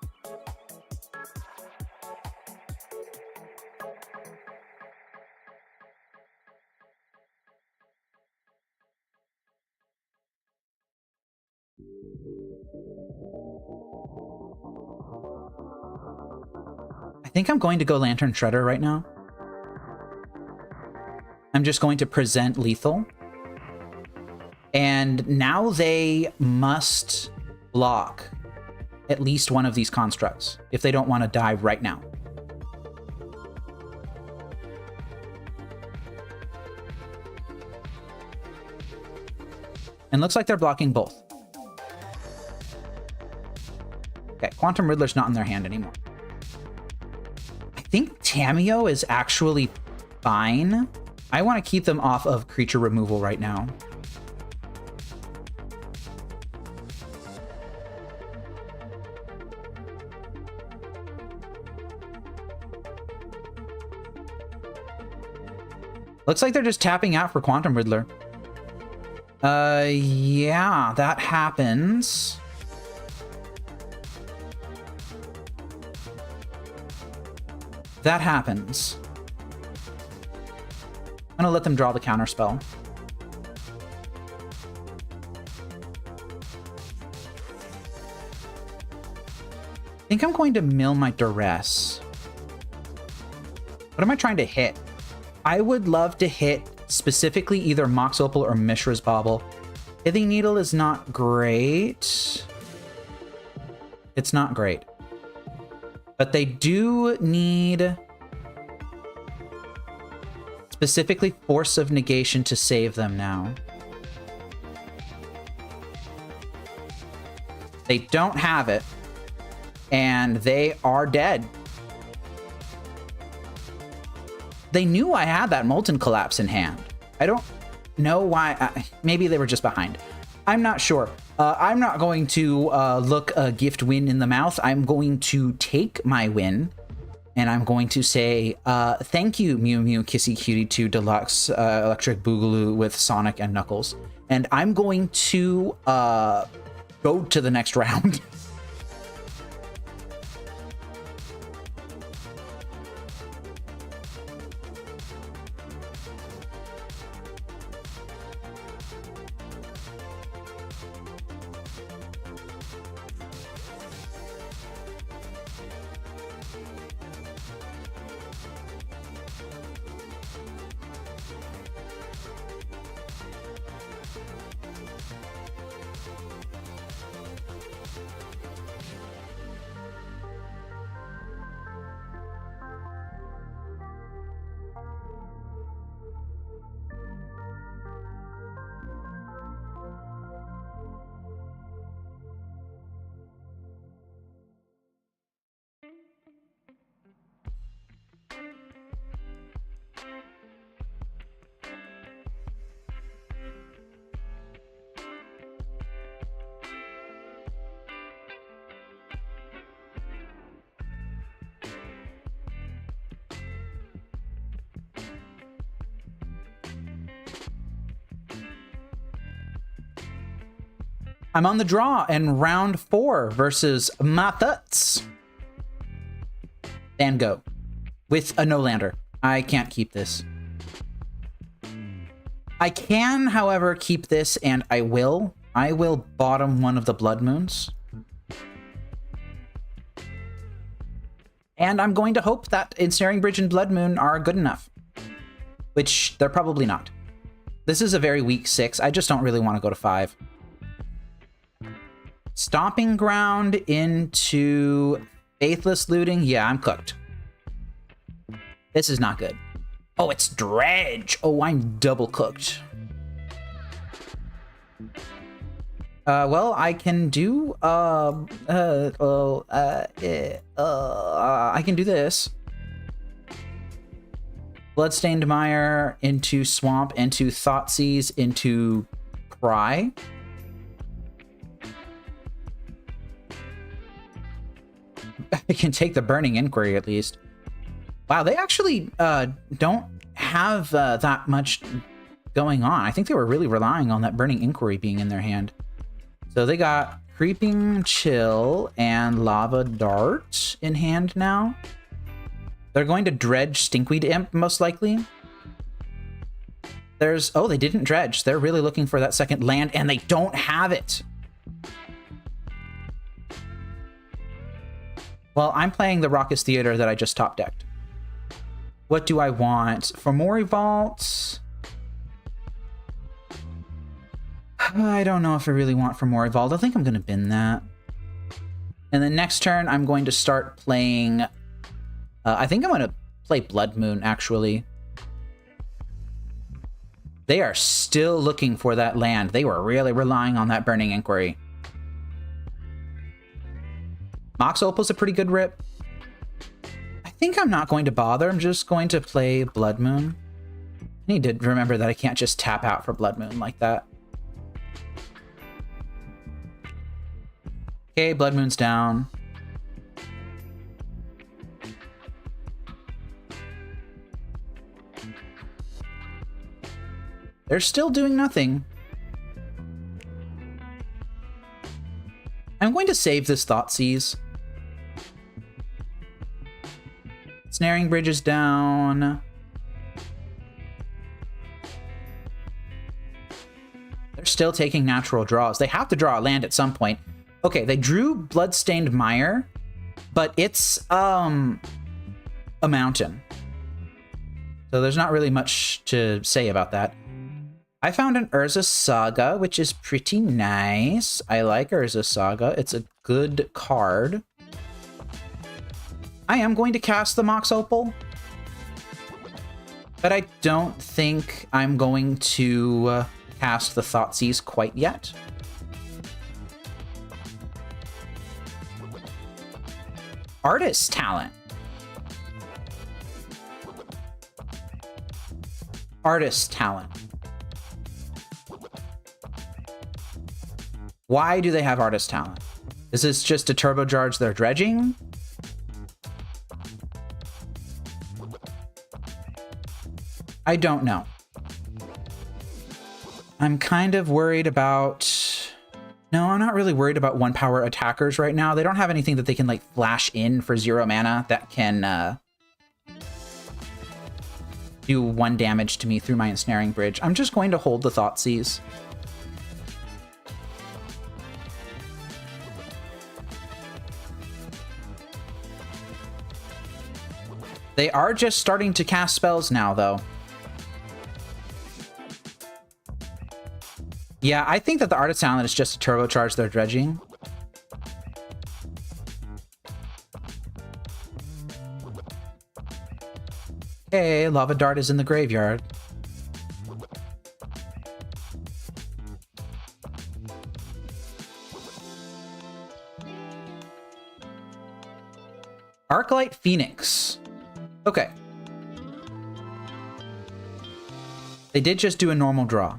I think I'm going to go Lantern Shredder right now. I'm just going to present lethal. And now they must block at least one of these constructs if they don't want to die right now. And looks like they're blocking both. Okay, Quantum Riddler's not in their hand anymore. I think Tamiyo is actually fine. I want to keep them off of creature removal right now. Looks like they're just tapping out for Quantum Riddler. Yeah, that happens. That happens. I'm gonna let them draw the counterspell. I think I'm going to mill my Duress. What am I trying to hit? I would love to hit specifically either Mox Opal or Mishra's Bauble. Pithing Needle is not great. It's not great. But they do need specifically Force of Negation to save them now. They don't have it, and they are dead. They knew I had that Molten Collapse in hand. I don't know why. Maybe they were just behind. I'm not sure. I'm not going to look a gift win in the mouth. I'm going to take my win, and I'm going to say thank you, Mew Mew Kissy Cutie 2 Deluxe Electric Boogaloo with Sonic and Knuckles. And I'm going to go to the next round. I'm on the draw in round 4 versus Mathuts. Van Gogh with a no-lander. I can't keep this. I can, however, keep this, and I will. I will bottom one of the Blood Moons. And I'm going to hope that Ensnaring Bridge and Blood Moon are good enough. Which they're probably not. This is a very weak 6. I just don't really want to go to 5. Stomping Ground into Faithless Looting. Yeah, I'm cooked. This is not good. Oh, it's Dredge. Oh, I'm double cooked. Well, I can do, I can do this. Bloodstained Mire into Swamp, into Thoughtseize, into Cry. I can take the Burning Inquiry at least. Wow, they actually don't have that much going on. I think they were really relying on that Burning Inquiry being in their hand. So they got Creeping Chill and Lava Dart in hand now. They're going to dredge Stinkweed Imp, most likely. There's... Oh, they didn't dredge. They're really looking for that second land, and they don't have it. Well, I'm playing the Raucous Theater that I just top-decked. What do I want? For Mori Vault... I don't know if I really want for Mori Vault. I think I'm going to bin that. And then next turn, I'm going to start playing... I think I'm going to play Blood Moon, actually. They are still looking for that land. They were really relying on that Burning Inquiry. Mox Opal's a pretty good rip. I think I'm not going to bother. I'm just going to play Blood Moon. I need to remember that I can't just tap out for Blood Moon like that. Okay, Blood Moon's down. They're still doing nothing. I'm going to save this Thoughtseize. Snaring Bridge is down. They're still taking natural draws. They have to draw a land at some point. Okay, they drew Bloodstained Mire, but it's a mountain. So there's not really much to say about that. I found an Urza Saga, which is pretty nice. I like Urza Saga. It's a good card. I am going to cast the Mox Opal, but I don't think I'm going to cast the Thoughtseize quite yet. Artist Talent. Artist Talent. Why do they have Artist Talent? Is this just to turbocharge their dredging? I don't know. I'm kind of worried about... No, I'm not really worried about 1-power attackers right now. They don't have anything that they can, like, flash in for 0 mana that can do 1 damage to me through my Ensnaring Bridge. I'm just going to hold the Thoughtseize. They are just starting to cast spells now, though. Yeah, I think that the Artist Talent is just to turbocharge their dredging. Okay, Lava Dart is in the graveyard. Arclight Phoenix. Okay. They did just do a normal draw.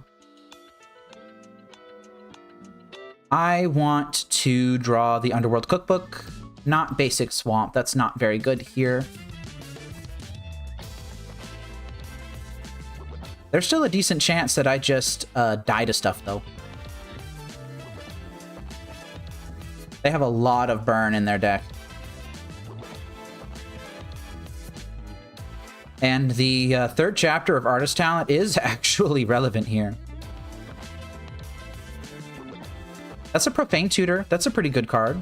I want to draw the Underworld Cookbook, not Basic Swamp. That's not very good here. There's still a decent chance that I just die to stuff, though. They have a lot of burn in their deck. And the third chapter of Artist Talent is actually relevant here. That's a Profane Tutor. That's a pretty good card.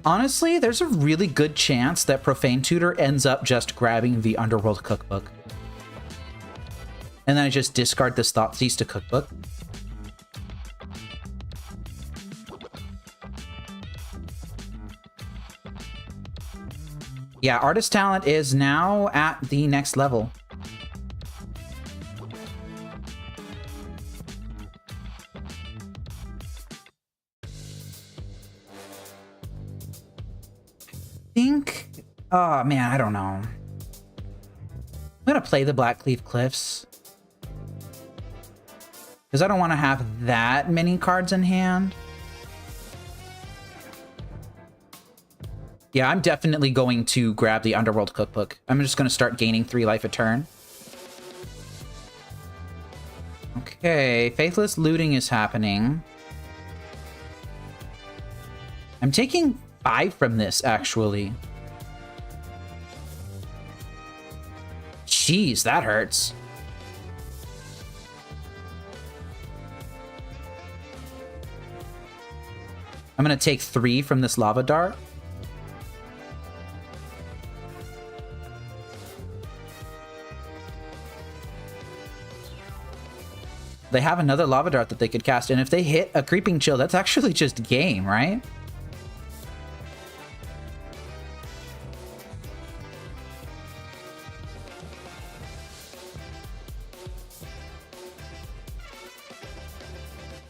Honestly, there's a really good chance that Profane Tutor ends up just grabbing the Underworld Cookbook. And then I just discard this Thoughtseize to Cookbook. Yeah, Artist Talent is now at the next level. Oh man, I don't know. I'm gonna play the Blackcleave Cliffs because I don't want to have that many cards in hand. Yeah, I'm definitely going to grab the Underworld Cookbook. I'm just going to start gaining 3 life a turn. Okay, Faithless Looting is happening. I'm taking 5 from this, actually. Jeez, that hurts. I'm going to take 3 from this Lava Dart. They have another Lava Dart that they could cast, and if they hit a Creeping Chill, that's actually just game, right?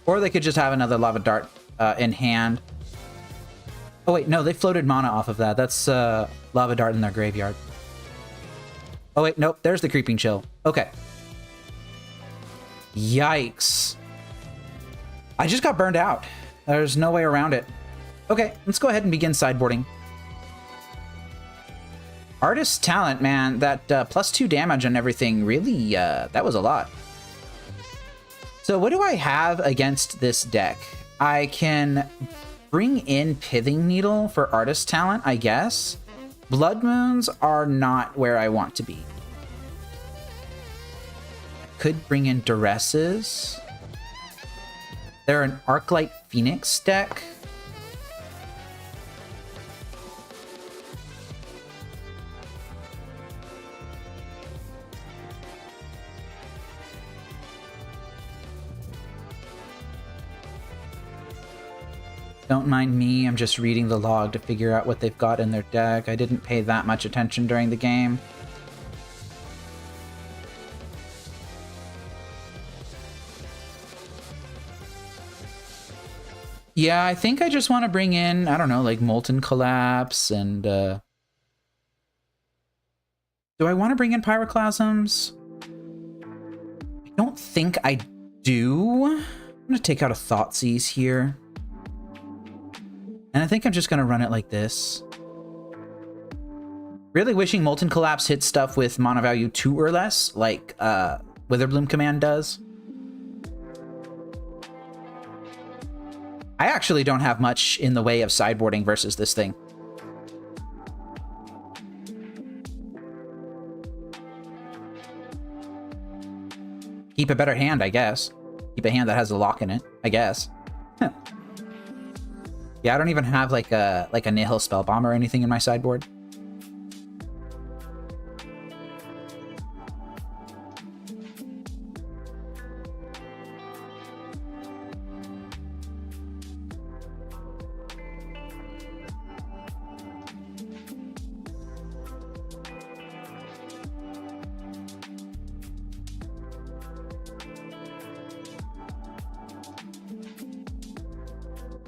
Or they could just have another Lava Dart in hand. Oh wait, no, they floated mana off of that. That's Lava Dart in their graveyard. Oh wait, nope, there's the Creeping Chill. Okay. Yikes. I just got burned out. There's no way around it. Okay, let's go ahead and begin sideboarding. Artist Talent, man, that +2 damage on everything, really, that was a lot. So what do I have against this deck? I can bring in Pithing Needle for Artist Talent, I guess. Blood Moons are not where I want to be. I could bring in Duresses. They're an Arclight Phoenix deck. Don't mind me, I'm just reading the log to figure out what they've got in their deck. I didn't pay that much attention during the game. Yeah, I think I just want to bring in, I don't know, like Molten Collapse and... Do I want to bring in Pyroclasms? I don't think I do. I'm going to take out a Thoughtseize here. And I think I'm just going to run it like this. Really wishing Molten Collapse hits stuff with mana value 2 or less, like Witherbloom Command does. I actually don't have much in the way of sideboarding versus this thing. Keep a better hand, I guess. Keep a hand that has a lock in it, I guess. Huh. Yeah, I don't even have like a Nihil Spellbomb or anything in my sideboard.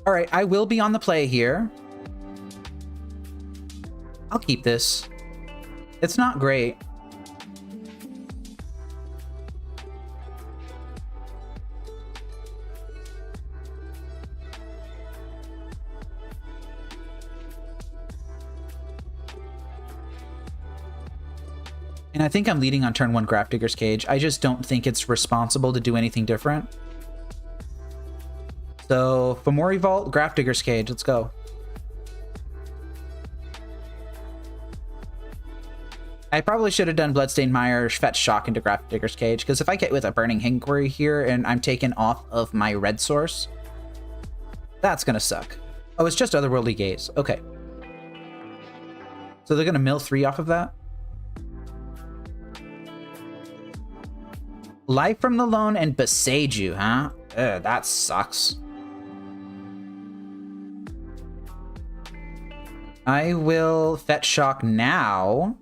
All right, I will be on the play here. I'll keep this. It's not great. And I think I'm leading on turn 1 Grafdigger's Cage. I just don't think it's responsible to do anything different. So, Fomori Vault, Grafdigger's Cage, let's go. I probably should have done Bloodstained Mire, Fetch Shock into Grafdigger's Cage, because if I get with a Burning Inquiry here and I'm taken off of my red source, that's gonna suck. Oh, it's just Otherworldly Gaze. Okay. So they're going to mill 3 off of that. Life from the Loan and 𝗟𝗟𝗩, huh? Ugh, that sucks. I will fetch shock now.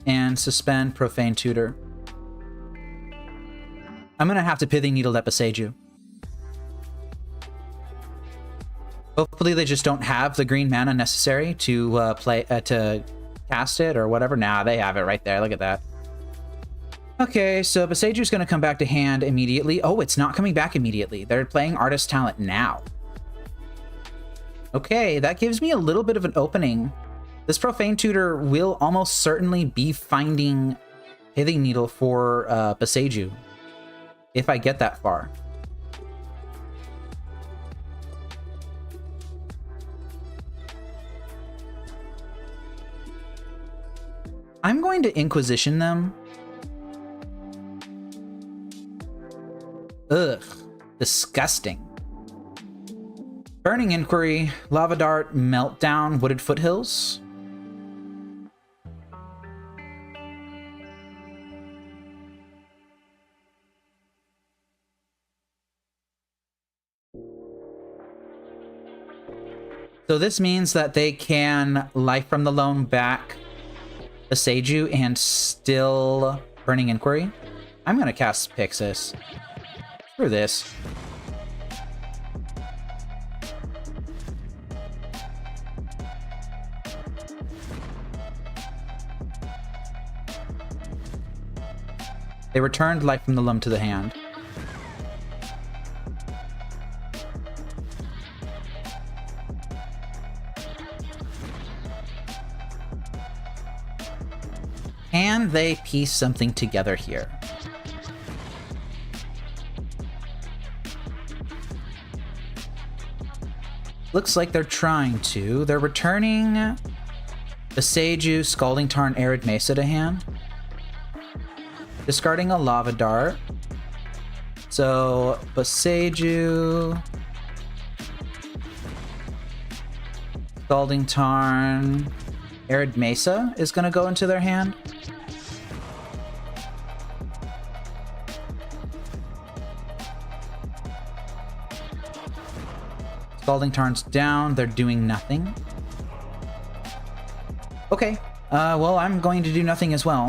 And suspend Profane Tutor. I'm gonna have to Pithing Needle that 𝗟𝗟𝗩. Hopefully they just don't have the green mana necessary to to cast it or whatever. Nah, they have it right there. Look at that. Okay, so 𝗟𝗟𝗩's is gonna come back to hand immediately. Oh, it's not coming back immediately. They're playing Artist Talent now. Okay, that gives me a little bit of an opening. This Profane Tutor will almost certainly be finding Pithing Needle for 𝗟𝗟𝗩, if I get that far. I'm going to Inquisition them. Ugh, disgusting. Burning Inquiry, Lava Dart, Meltdown, Wooded Foothills. So this means that they can Life from the Loan back 𝗟𝗟𝗩 and still Burning Inquiry. I'm gonna cast Pyxis. Screw this. They returned Life from the Loan to the hand. Can they piece something together here? Looks like they're trying to. They're returning 𝗟𝗟𝗩, Scalding Tarn, Arid Mesa to hand. Discarding a Lava Dart. So, 𝗟𝗟𝗩, Scalding Tarn, Arid Mesa is going to go into their hand. Scalding Tarn's down. They're doing nothing. Okay. Well, I'm going to do nothing as well.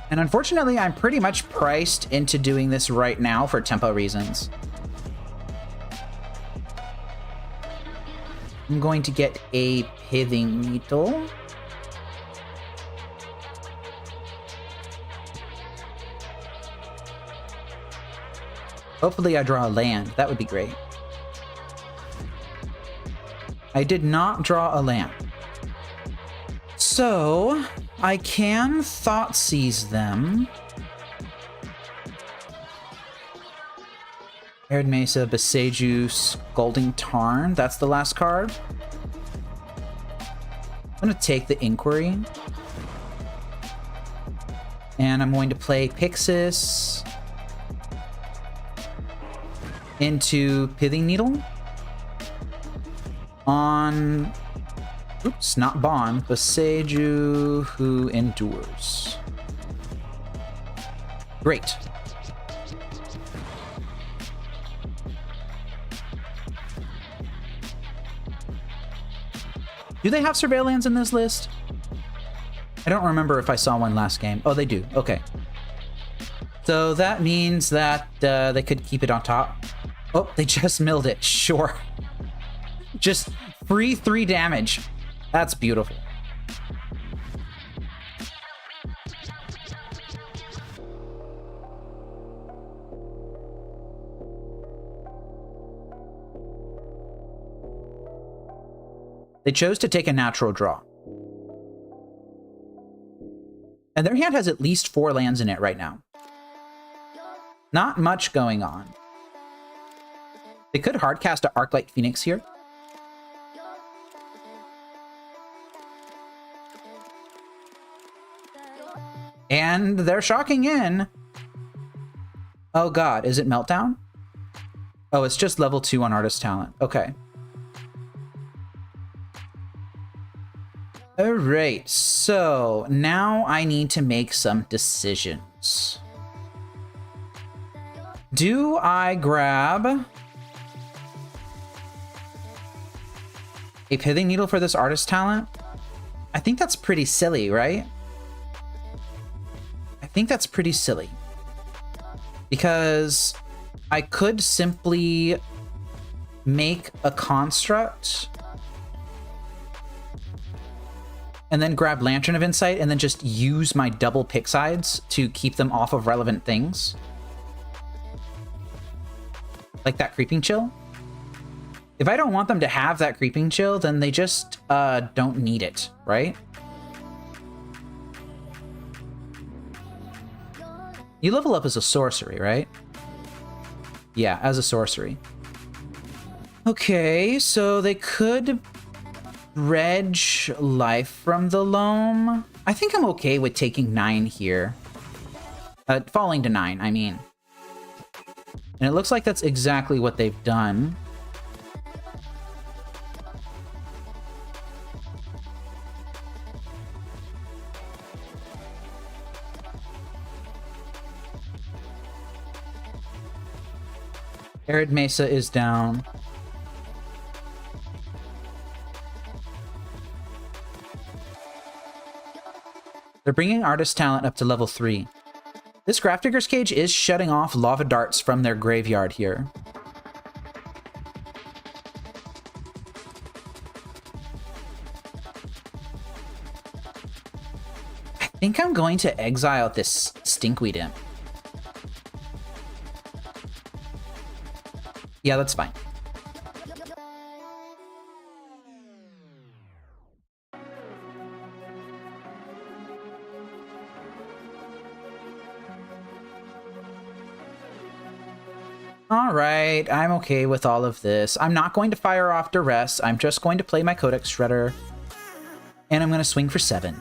And unfortunately, I'm pretty much priced into doing this right now for tempo reasons. I'm going to get a Pithing Needle. Hopefully I draw a land. That would be great. I did not draw a land. So, I can Thoughtseize them. Arid Mesa, 𝗟𝗟𝗩, Scalding Tarn. That's the last card. I'm going to take the Inquiry. And I'm going to play Pyxis into Pithing Needle on, oops, not Bond, 𝗟𝗟𝗩 who endures. Great. Do they have Surveillance in this list? I don't remember if I saw one last game. Oh, they do. Okay. So that means that they could keep it on top. Oh, they just milled it. Sure. Just free 3 damage. That's beautiful. They chose to take a natural draw. And their hand has at least 4 lands in it right now. Not much going on. They could hardcast an Arclight Phoenix here. And they're shocking in. Oh god, is it Meltdown? Oh, it's just level 2 on Artist Talent. Okay. Alright, so now I need to make some decisions. Do I grab a Pithing Needle for this Artist Talent? I think that's pretty silly, right? I think that's pretty silly. Because I could simply make a construct and then grab Lantern of Insight and then just use my double Pyxides to keep them off of relevant things. Like that Creeping Chill. If I don't want them to have that Creeping Chill, then they just don't need it, right? You level up as a sorcery, right? Yeah, as a sorcery. Okay, so they could dredge life from the loam. I think I'm okay with taking 9 here. Falling to 9, I mean. And it looks like that's exactly what they've done. Arid Mesa is down. They're bringing Artist Talent up to level 3. This Grafdigger's Cage is shutting off lava darts from their graveyard here. I think I'm going to exile this Stinkweed Imp. Yeah, that's fine. All right, I'm okay with all of this. I'm not going to fire off Duress. I'm just going to play my Codex Shredder. And I'm going to swing for 7.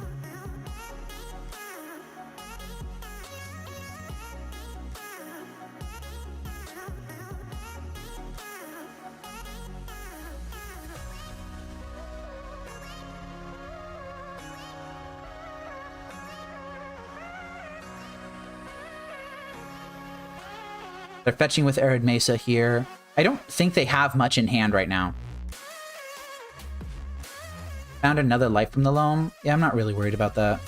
They're fetching with Arid Mesa here. I don't think they have much in hand right now. Found another life from the loam. Yeah, I'm not really worried about that.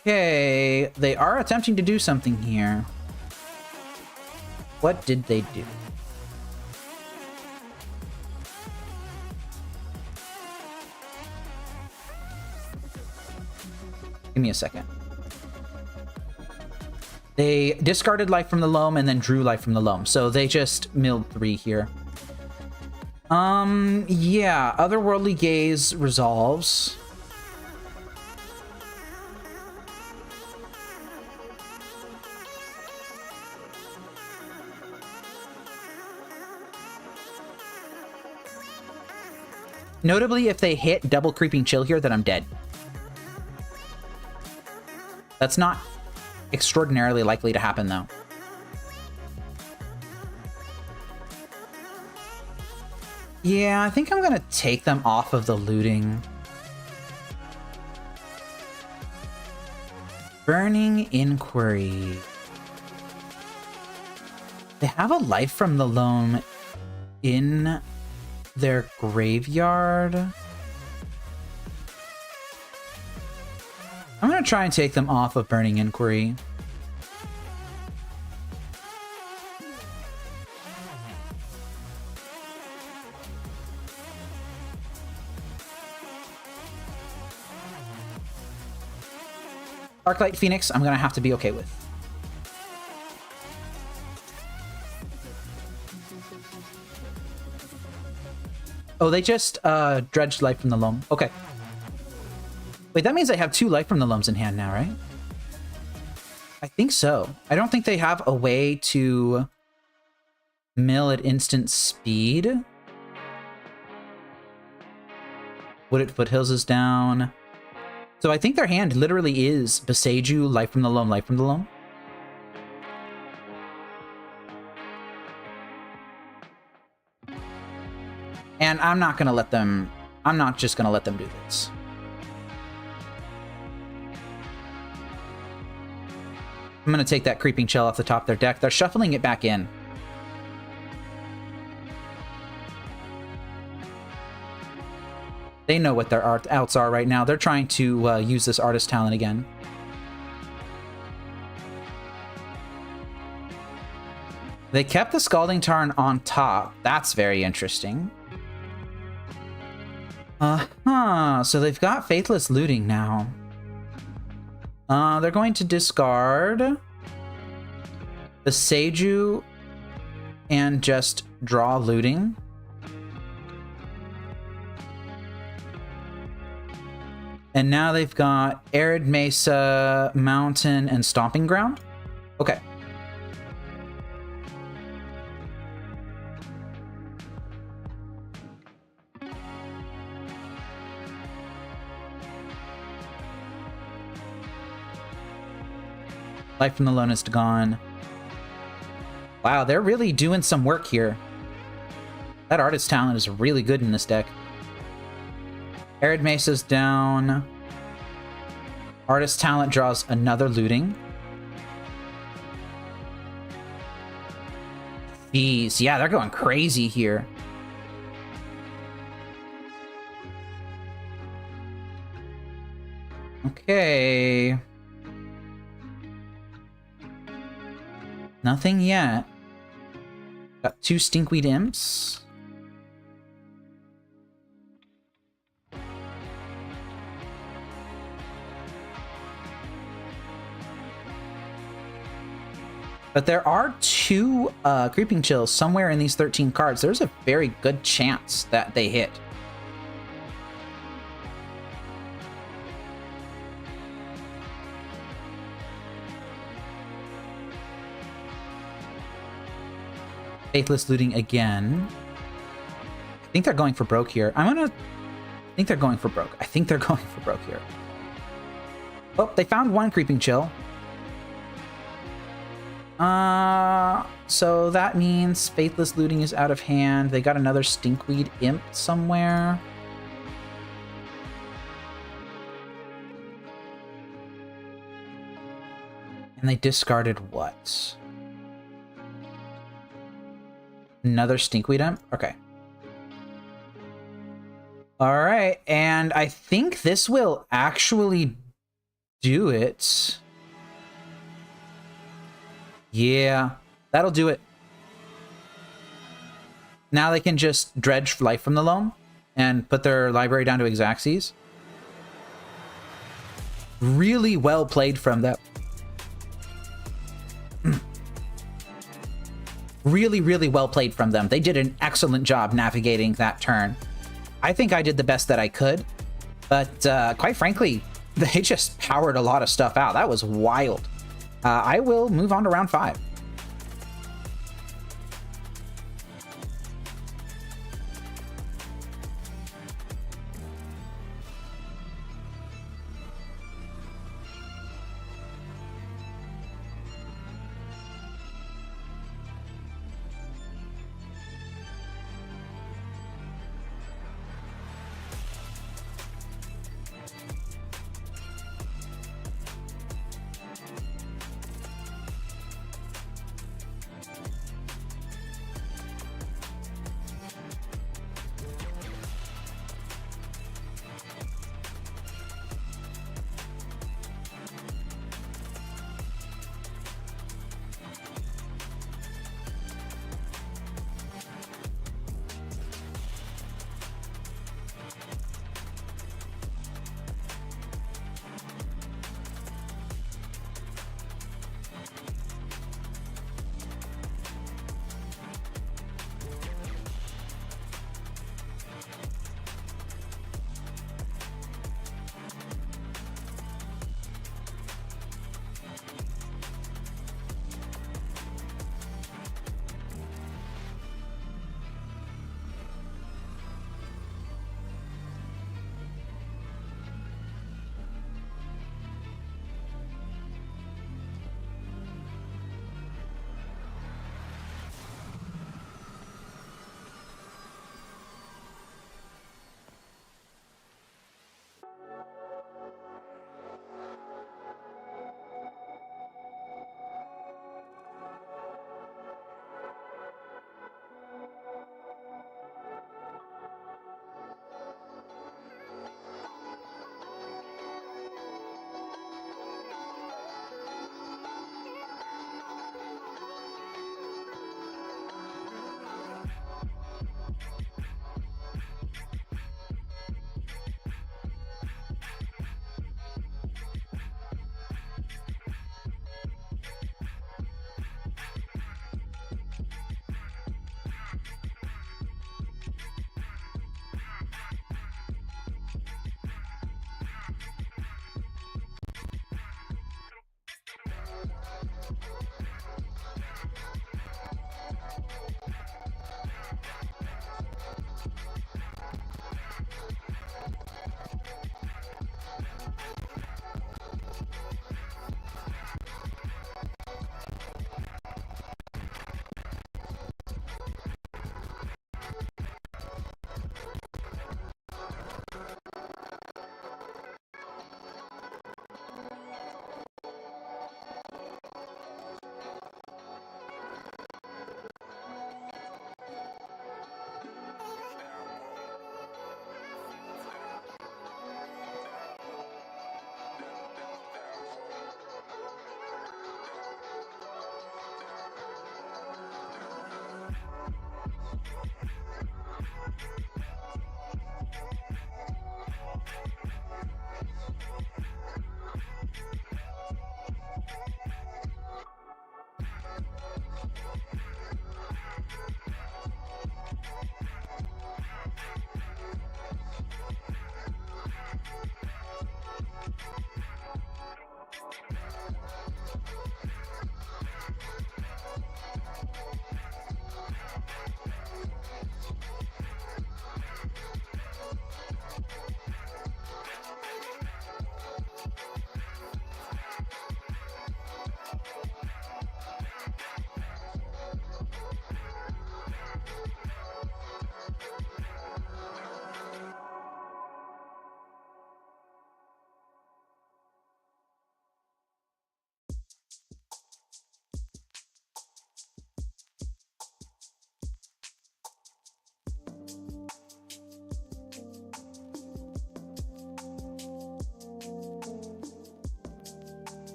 Okay, they are attempting to do something here. What did they do? Give me a second. They discarded life from the loam and then drew life from the loam. So they just milled 3 here. Yeah, Otherworldly Gaze resolves. Notably, if they hit double Creeping Chill here, then I'm dead. That's not extraordinarily likely to happen, though. Yeah, I think I'm going to take them off of the looting. Burning Inquiry. They have a life from the loam in their graveyard. I'm going to try and take them off of Burning Inquiry. Arclight Phoenix, I'm going to have to be okay with. Oh, they just dredged life from the loam. Okay. Wait, that means I have 2 life from the loams in hand now, right? I think so. I don't think they have a way to mill at instant speed. Wooded Foothills is down. So I think their hand literally is Boseiju, Life from the Loam, Life from the Loam. And I'm not going to let them... I'm not just going to let them do this. I'm going to take that Creeping Chill off the top of their deck. They're shuffling it back in. They know what their outs are right now. They're trying to use this artist talent again. They kept the Scalding Tarn on top. That's very interesting. So they've got Faithless Looting now. They're going to discard the Seiju and just draw Looting. And now they've got Arid Mesa, Mountain, and Stomping Ground. Okay. Life from the Lonest gone. Wow, they're really doing some work here. That artist talent is really good in this deck. Arid Mesa's down. Artist talent draws another Looting. Jeez, yeah, they're going crazy here. Okay. Nothing yet. Got 2 Stinkweed Imps. But there are 2 Creeping Chills somewhere in these 13 cards. There's a very good chance that they hit. Faithless Looting again. I think they're going for broke here. I think they're going for broke. I think they're going for broke here. Oh, they found 1 Creeping Chill. So that means Faithless Looting is out of hand. They got another Stinkweed Imp somewhere. And they discarded what? Another Stinkweed Imp? Okay. Alright, and I think this will actually do it. Yeah, that'll do it. Now they can just dredge Life from the Loam and put their library down to Xaxes. Really well played from them. Really, really well played from them. They did an excellent job navigating that turn. I think I did the best that I could, but quite frankly, they just powered a lot of stuff out. That was wild. I will move on to round 5.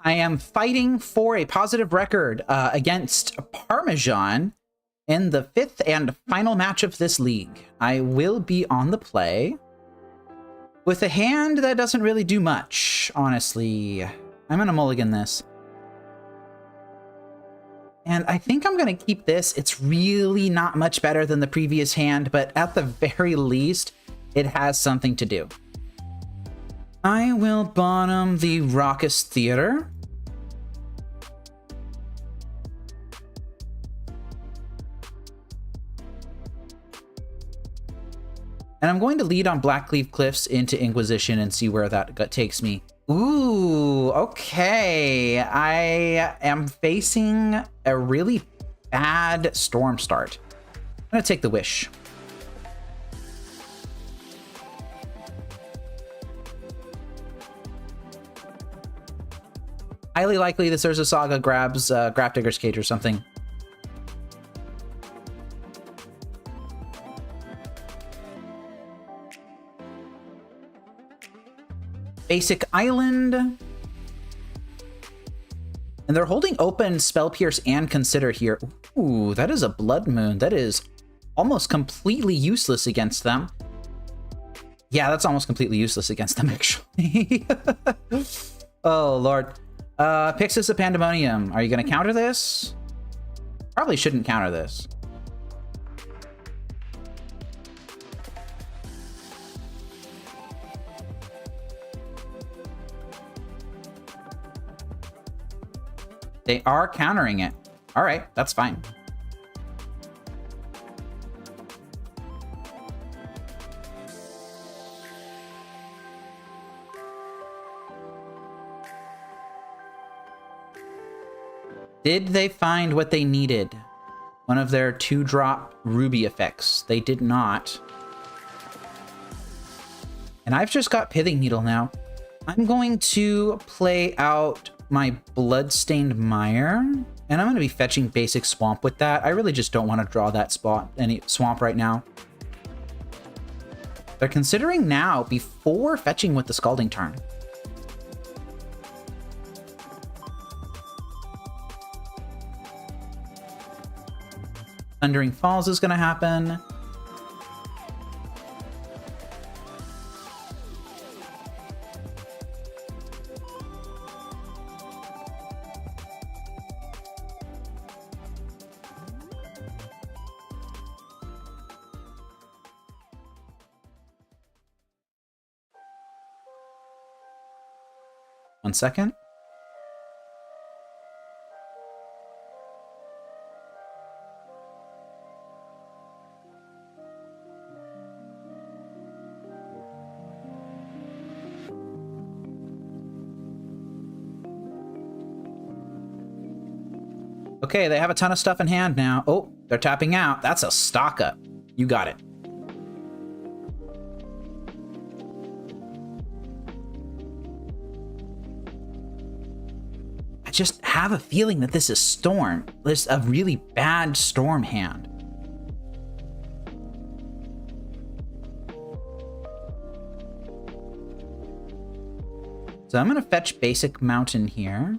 I am fighting for a positive record against Parmesan in the 5th and final match of this league. I will be on the play with a hand that doesn't really do much, honestly. I'm gonna mulligan this. And I think I'm gonna keep this. It's really not much better than the previous hand, but at the very least, it has something to do. I will bottom the Raucous Theater. And I'm going to lead on Blackleaf Cliffs into Inquisition and see where that takes me. Ooh, okay. I am facing a really bad storm start. I'm gonna take the Wish. Highly likely this Urza Saga grabs Grafdigger's Cage or something. Basic Island. And they're holding open Spell Pierce and Consider here. Ooh, that is a Blood Moon. That is almost completely useless against them. Yeah, that's almost completely useless against them, actually. Oh, Lord. Pyxis of Pandemonium. Are you going to counter this? Probably shouldn't counter this. They are countering it. All right, that's fine. Did they find what they needed? One of their 2-drop ruby effects. They did not. And I've just got Pithing Needle now. I'm going to play out my Bloodstained Mire, and I'm going to be fetching basic Swamp with that. I really just don't want to draw that swamp right now. They're considering now before fetching with the Scalding Tarn. Thundering Falls is going to happen. One second. Okay, they have a ton of stuff in hand now. Oh, they're tapping out. That's a stock up. You got it. I just have a feeling that this is Storm. This is a really bad Storm hand. So I'm going to fetch basic Mountain here.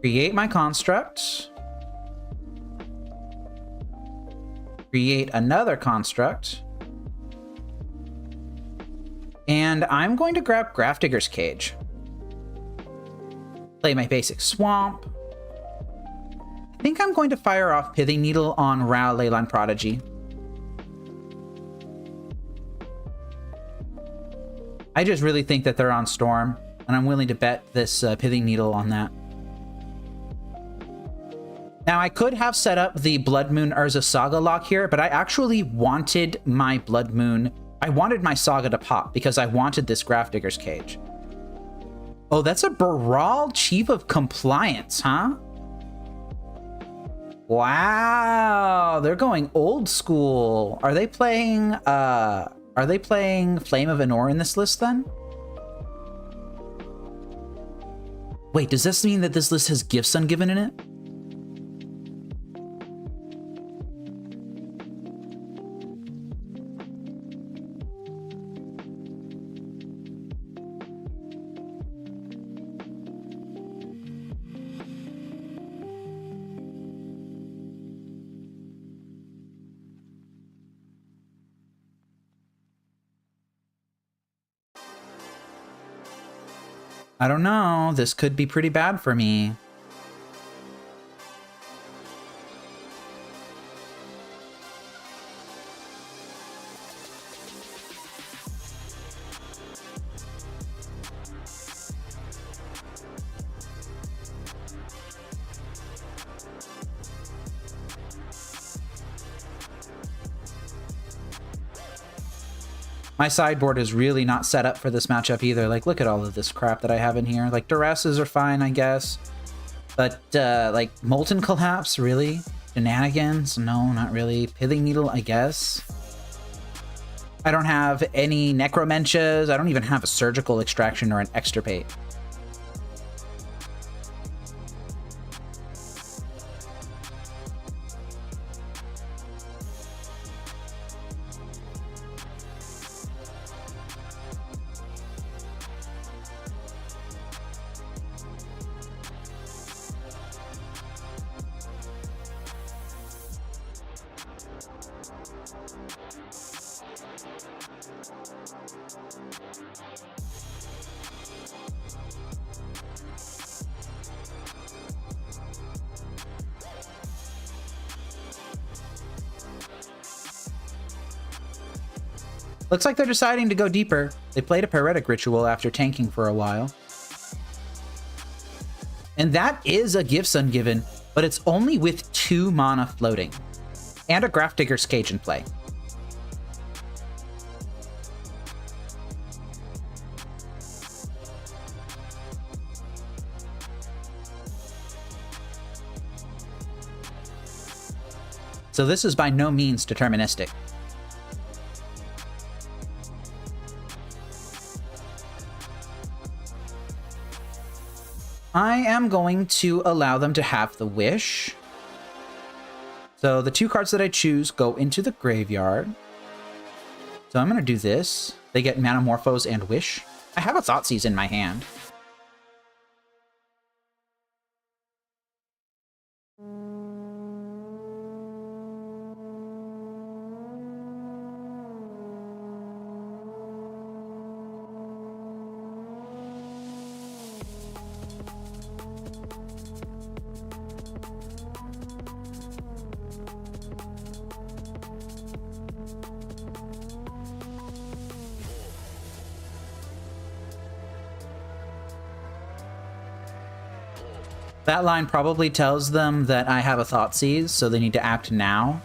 Create my construct. Create another construct. And I'm going to grab Grafdigger's Cage. Play my basic Swamp. I think I'm going to fire off Pithing Needle on Rao Leyline Prodigy. I just really think that they're on Storm, and I'm willing to bet this Pithing Needle on that. Now, I could have set up the Blood Moon Urza Saga lock here, but I actually wanted my Blood Moon. I wanted my Saga to pop because I wanted this Grafdigger's Cage. Oh, that's a Baral Chief of Compliance, huh? Wow, they're going old school. Are they playing Flame of Anor in this list then? Wait, does this mean that this list has Gifts Ungiven in it? I don't know. This could be pretty bad for me. My sideboard is really not set up for this matchup either. Like, look at all of this crap that I have in here. Like, Duresses are fine, I guess. But, like, Molten Collapse, really? Shenanigans? No, not really. Pithing Needle, I guess. I don't have any Necromenches. I don't even have a Surgical Extraction or an Extirpate. Looks like they're deciding to go deeper. They played a Pyretic Ritual after tanking for a while. And that is a Gifts Ungiven, but it's only with 2 mana floating. And a Grafdigger's Cage in play. So this is by no means deterministic. I am going to allow them to have the Wish. So the 2 cards that I choose go into the graveyard. So I'm going to do this. They get Manamorphose and Wish. I have a Thoughtseize in my hand. That line probably tells them that I have a Thoughtseize, so they need to act now.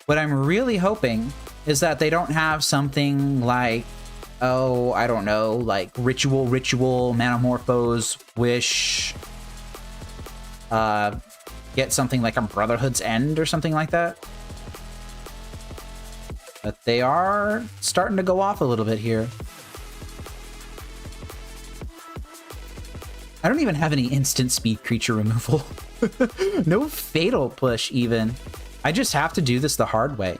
What I'm really hoping is that they don't have something like, oh, I don't know, like Ritual, Manamorphose, Wish, get something like a Brotherhood's End or something like that. But they are starting to go off a little bit here. I don't even have any instant speed creature removal. No fatal push, even. I just have to do this the hard way.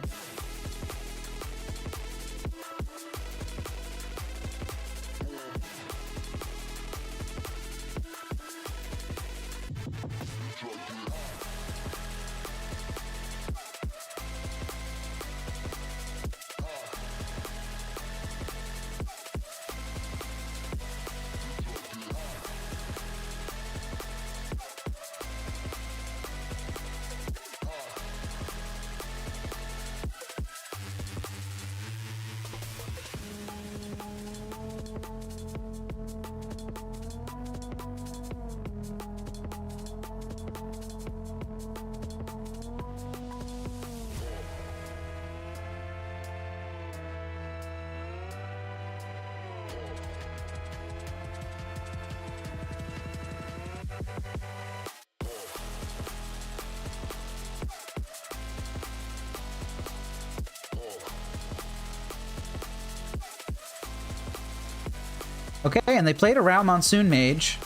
Okay, and they played around Monsoon Mage.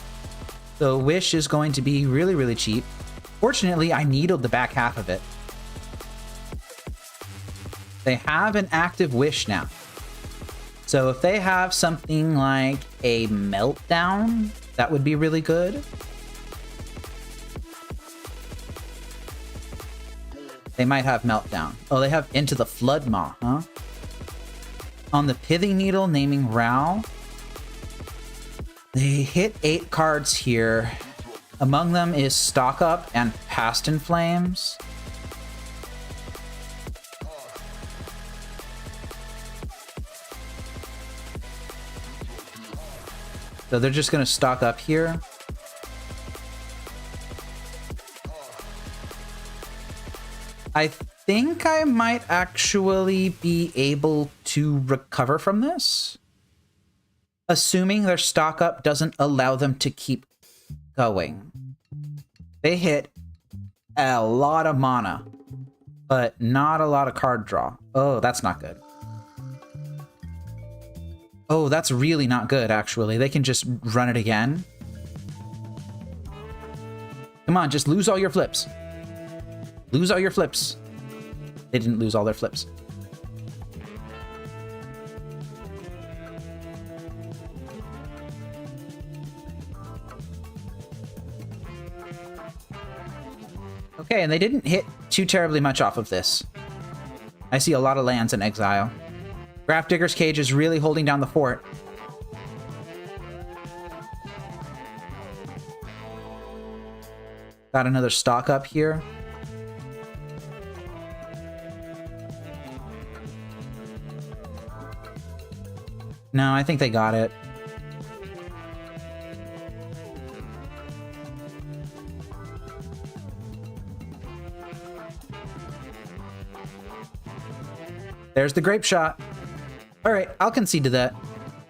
So Wish is going to be really, really cheap. Fortunately, I needled the back half of it. They have an active Wish now. So if they have something like a Meltdown, that would be really good. They might have Meltdown. Oh, they have Into the Floodmaw, huh? On the Pithing Needle, naming Ral. They hit 8 cards here. Among them is Stock Up and Past in Flames. So they're just going to stock up here. think I might actually be able to recover from this. Assuming their stock up doesn't allow them to keep going. They hit a lot of mana, but not a lot of card draw. Oh, that's not good. Oh, that's really not good, actually. They can just run it again. Come on, just lose all your flips. Lose all your flips. They didn't lose all their flips. Okay, and they didn't hit too terribly much off of this. I see a lot of lands in exile. Grafdigger's Cage is really holding down the fort. Got another stock up here. No, I think they got it. There's the grape shot. All right, I'll concede to that.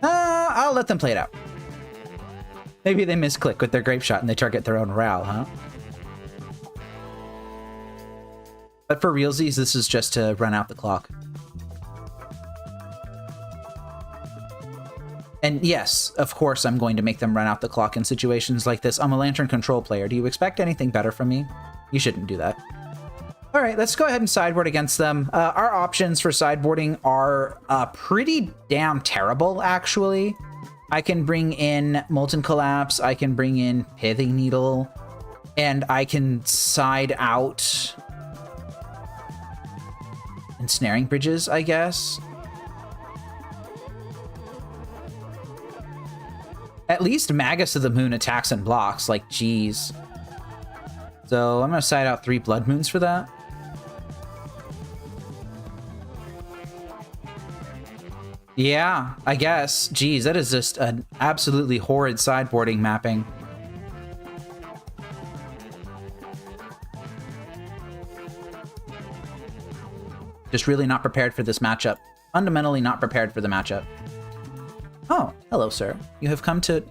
I'll let them play it out. Maybe they misclick with their grape shot and they target their own Ral, huh? But for realsies, this is just to run out the clock. And yes, of course, I'm going to make them run out the clock in situations like this. I'm a Lantern control player. Do you expect anything better from me? You shouldn't do that. All right, let's go ahead and sideboard against them. Our options for sideboarding are pretty damn terrible, actually. I can bring in Molten Collapse, I can bring in Pithing Needle, and I can side out Ensnaring Bridges, I guess. At least Magus of the Moon attacks and blocks, like, geez. So I'm gonna side out 3 Blood Moons for that. Yeah, I guess. Geez, that is just an absolutely horrid sideboarding mapping. Just really not prepared for this matchup. Fundamentally not prepared for the matchup. Oh, hello, sir. You have come to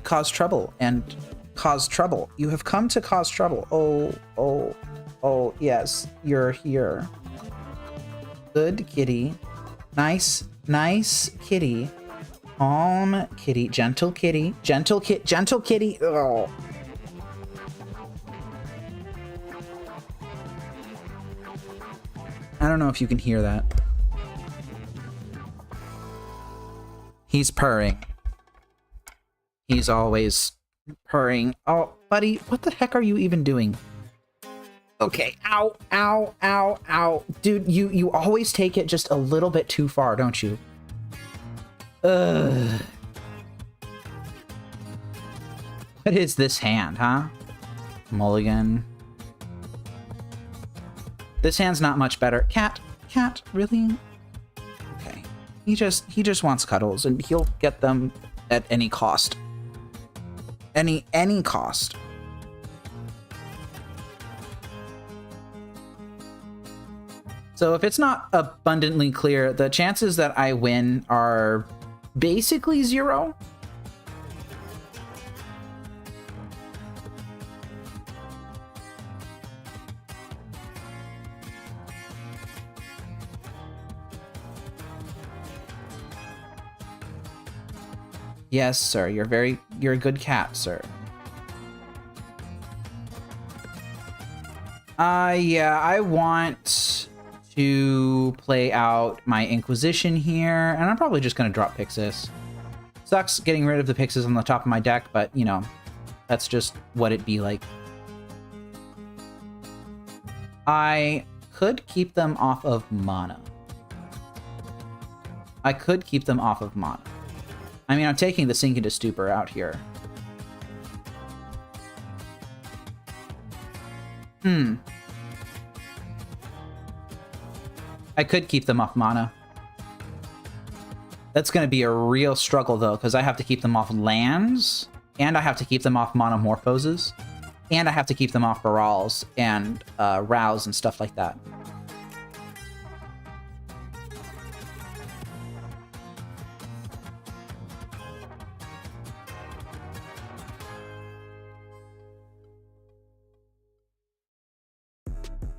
cause trouble and cause trouble. You have come to cause trouble. Oh, yes, you're here. Good kitty. Nice kitty. Calm kitty. Gentle kitty. Gentle kitty. Oh. I don't know if you can hear that. He's purring. He's always purring. Oh, buddy, what the heck are you even doing? Okay, ow, ow, ow, ow. Dude, you always take it just a little bit too far, don't you? Ugh. What is this hand, huh? Mulligan. This hand's not much better. Cat, really? Okay. He just wants cuddles, and he'll get them at any cost. Any cost. So if it's not abundantly clear, the chances that I win are basically 0. Yes, sir. You're a good cat, sir. Yeah, I want to play out my Inquisition here, and I'm probably just going to drop Pyxis. Sucks getting rid of the Pyxis on the top of my deck, but, you know, that's just what it'd be like. I could keep them off of mana. I mean, I'm taking the Sink into Stupor out here. I could keep them off mana. That's going to be a real struggle, though, because I have to keep them off lands, and I have to keep them off Monomorphoses, and I have to keep them off Barals and Rouse and stuff like that.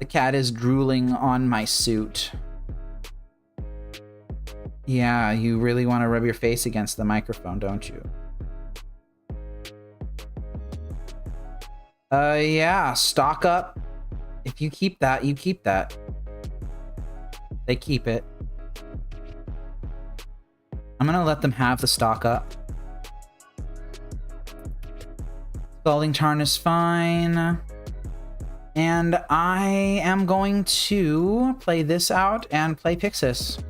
The cat is drooling on my suit. Yeah, you really want to rub your face against the microphone, don't you? Yeah, stock up. If you keep that, you keep that. They keep it. I'm gonna let them have the stock up. Scalding Tarn is fine. And I am going to play this out and play Pyxis.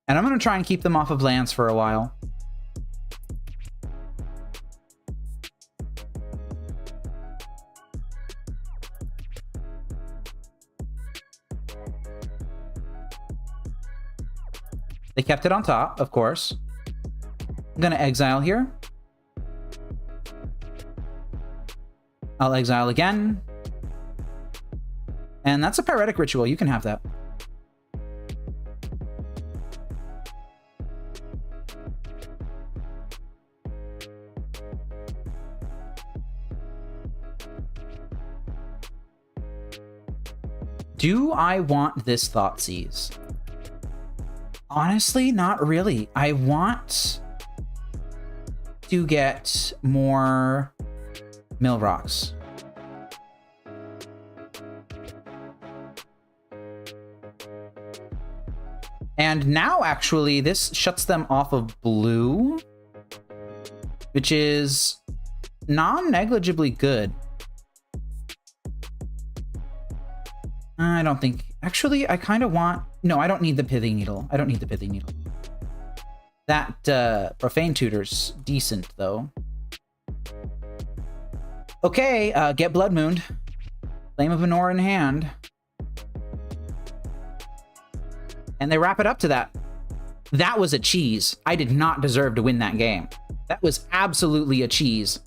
And I'm going to try and keep them off of lands for a while. They kept it on top, of course. I'm going to exile here. I'll exile again. And that's a Pyretic Ritual. You can have that. Do I want this Thoughtseize? Honestly, not really. I want to get more mill rocks. And now, actually, this shuts them off of blue, which is non-negligibly good. I don't think... Actually, I kind of want... No, I don't need the Pithing Needle. I don't need the Pithing Needle. That Profane Tutor's decent, though. Okay, get Blood Mooned. Flame of Anor in hand. And they wrap it up to that. That was a cheese. I did not deserve to win that game. That was absolutely a cheese.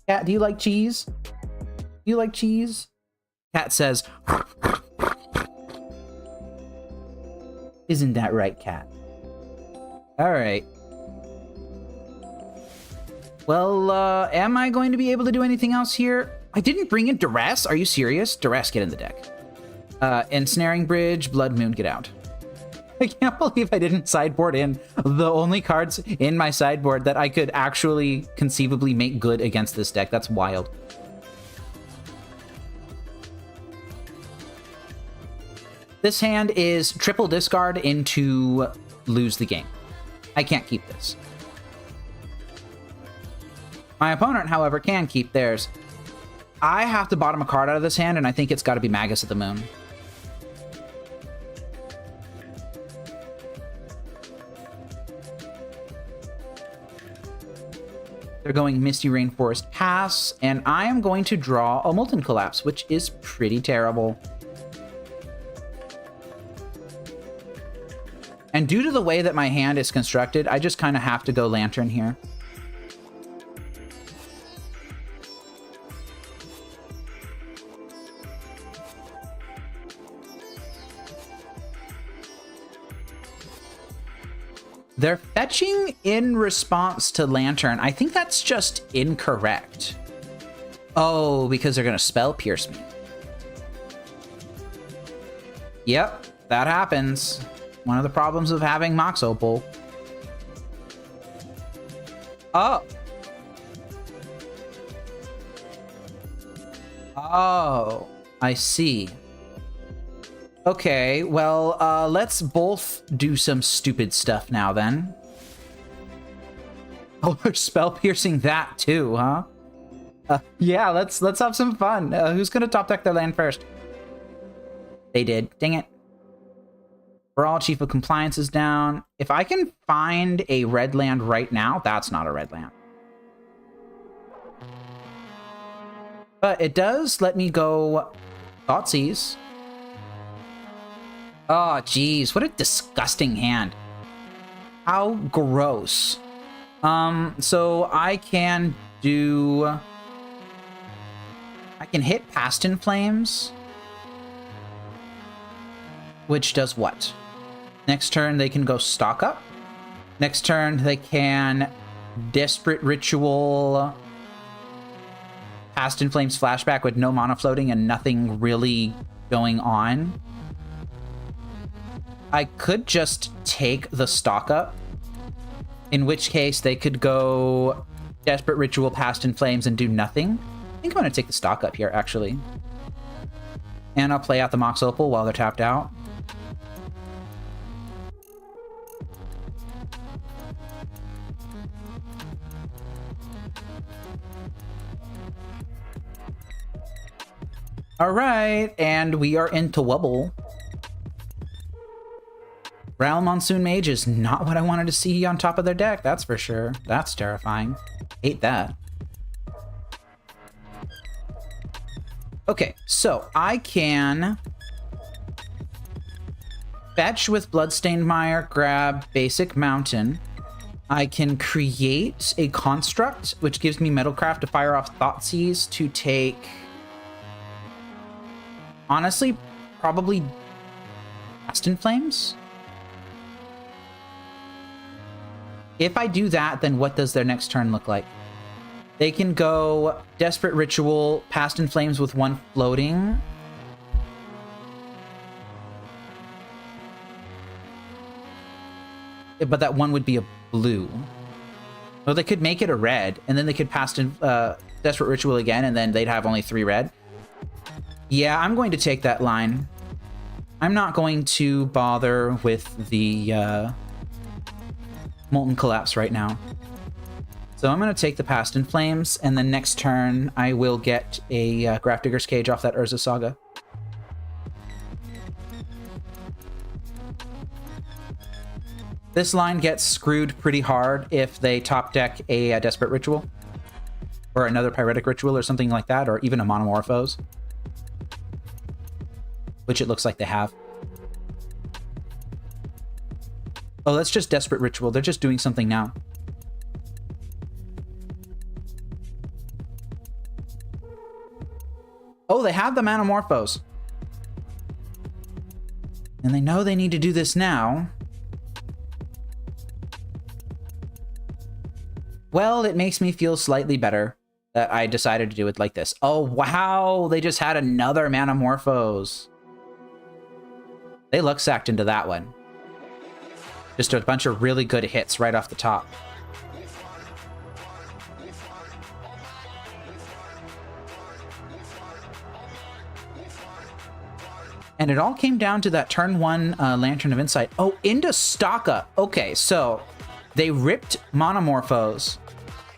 Cat, do you like cheese? Do you like cheese? Cat says... Isn't that right, Cat? Alright. Well, am I going to be able to do anything else here? I didn't bring in Duress? Are you serious? Duress, get in the deck. Ensnaring Bridge, Blood Moon, get out. I can't believe I didn't sideboard in the only cards in my sideboard that I could actually conceivably make good against this deck. That's wild. This hand is triple discard into lose the game. I can't keep this. My opponent, however, can keep theirs. I have to bottom a card out of this hand, and I think it's got to be Magus of the Moon. They're going Misty Rainforest Pass, and I am going to draw a Molten Collapse, which is pretty terrible. And due to the way that my hand is constructed, I just kind of have to go Lantern here. They're fetching in response to Lantern. I think that's just incorrect. Oh, because they're going to Spell Pierce me. Yep, that happens. One of the problems of having Mox Opal. Oh. Oh, I see. Okay, well, let's both do some stupid stuff now, then. Oh, we're spell piercing that too, huh? Yeah, let's have some fun. Who's gonna top deck their land first? They did. Dang it. Brawl, Chief of Compliance is down. If I can find a red land right now, that's not a red land. But it does let me go Thoughtseize. Oh, geez. What a disgusting hand. How gross. So I can do... I can hit Past in Flames. Which does what? Next turn, they can go Stock Up. Next turn, they can Desperate Ritual Past in Flames flashback with no mana floating and nothing really going on, I could just take the stock up, in which case they could go Desperate Ritual, Past in Flames, and do nothing. I think I'm going to take the stock up here, actually. And I'll play out the Mox Opal while they're tapped out. All right, and we are into Wubble. Ral Monsoon Mage is not what I wanted to see on top of their deck, that's for sure. That's terrifying. Hate that. Okay, so I can fetch with Bloodstained Mire, grab Basic Mountain. I can create a construct, which gives me Metalcraft to fire off Thoughtseize to take... honestly, probably Past in Flames? If I do that, then what does their next turn look like? They can go Desperate Ritual, Past in Flames with one floating. But that one would be a blue. Well, they could make it a red, and then they could Desperate Ritual again, and then they'd have only 3 red. Yeah, I'm going to take that line. I'm not going to bother with the Molten Collapse right now. So I'm going to take the Past in Flames, and then next turn I will get a Grafdigger's Cage off that Urza Saga. This line gets screwed pretty hard if they top deck a Desperate Ritual, or another Pyretic Ritual or something like that, or even a Monomorphose, which it looks like they have. Oh, that's just Desperate Ritual. They're just doing something now. Oh, they have the Monomorphose. And they know they need to do this now. Well, it makes me feel slightly better that I decided to do it like this. Oh, wow. They just had another Monomorphose. They luck sacked into that one. Just a bunch of really good hits right off the top. And it all came down to that turn 1 Lantern of Insight. Oh, into stock up. Okay, so they ripped Monomorphose,